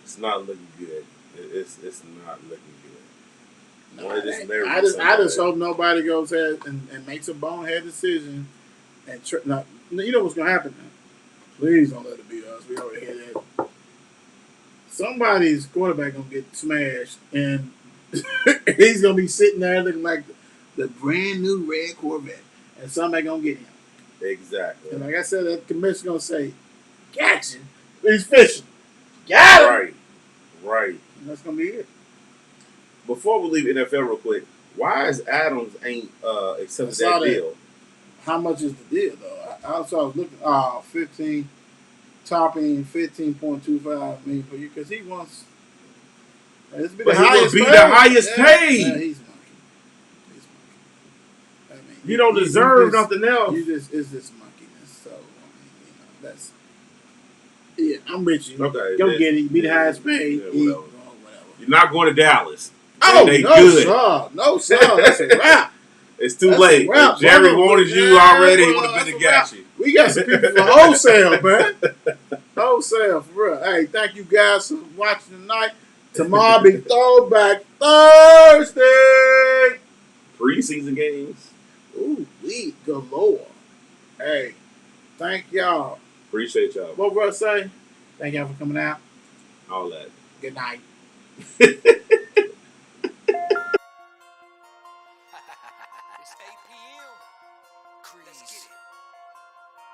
[SPEAKER 3] It's not looking good. It's not looking good.
[SPEAKER 4] No, I just hope nobody goes ahead and makes a bonehead decision. And you know what's gonna happen now? Please don't let it be us. We already hear that. Somebody's quarterback gonna get smashed, and he's gonna be sitting there looking like the brand new red Corvette, and somebody gonna get him.
[SPEAKER 3] Exactly.
[SPEAKER 4] And like I said, that commissioner's gonna say, "Gotcha." He's fishing. Got him.
[SPEAKER 3] Right.
[SPEAKER 4] And that's gonna be it.
[SPEAKER 3] Before we leave NFL real quick, why is Adams ain't accepted that deal?
[SPEAKER 4] How much is the deal though? I was looking. 15, topping 15.25 million per year because he wants. This be the highest paid.
[SPEAKER 3] The highest paid.
[SPEAKER 4] Yeah, he's monkey. I mean,
[SPEAKER 3] you don't deserve nothing else.
[SPEAKER 4] It's this monkeyness. So that's. Yeah, I'm with you.
[SPEAKER 3] Okay,
[SPEAKER 4] go get it. Be the highest paid.
[SPEAKER 3] Yeah, whatever. You're not going to Dallas.
[SPEAKER 4] Oh,
[SPEAKER 3] they
[SPEAKER 4] no,
[SPEAKER 3] good.
[SPEAKER 4] sir. No, sir. That's a wrap.
[SPEAKER 3] It's too late. If Jerry wanted you already, he would have been to got you.
[SPEAKER 4] We got some people for wholesale, man. Wholesale, for real. Hey, thank you guys for watching tonight. Tomorrow be Throwback Thursday.
[SPEAKER 3] Preseason games.
[SPEAKER 4] Ooh, we galore. Hey, thank y'all.
[SPEAKER 3] Appreciate y'all.
[SPEAKER 4] What Russ say? Thank y'all for coming out.
[SPEAKER 3] All that.
[SPEAKER 4] Good night.
[SPEAKER 1] It's 8 p.m. Let's get it.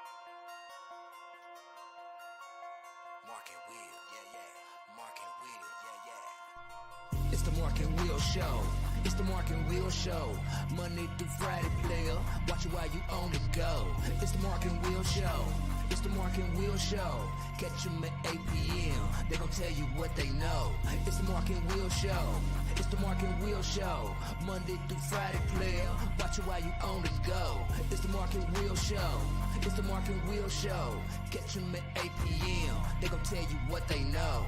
[SPEAKER 1] Mark and Will, yeah. Mark and Will, yeah. It's the Mark and Will Show. It's the Mark and Will Show. Monday through Friday, player. Watch it while you on the go. It's the Mark and Will Show. It's the Mark and Will Show. Catch them at 8 p.m. They gon' tell you what they know. It's the Mark and Will Show. It's the Mark and Will Show. Monday through Friday, player. Watch it while you on the go. It's the Mark and Will Show. It's the Mark and Will Show. Catch them at 8 p.m. They gon' tell you what they know.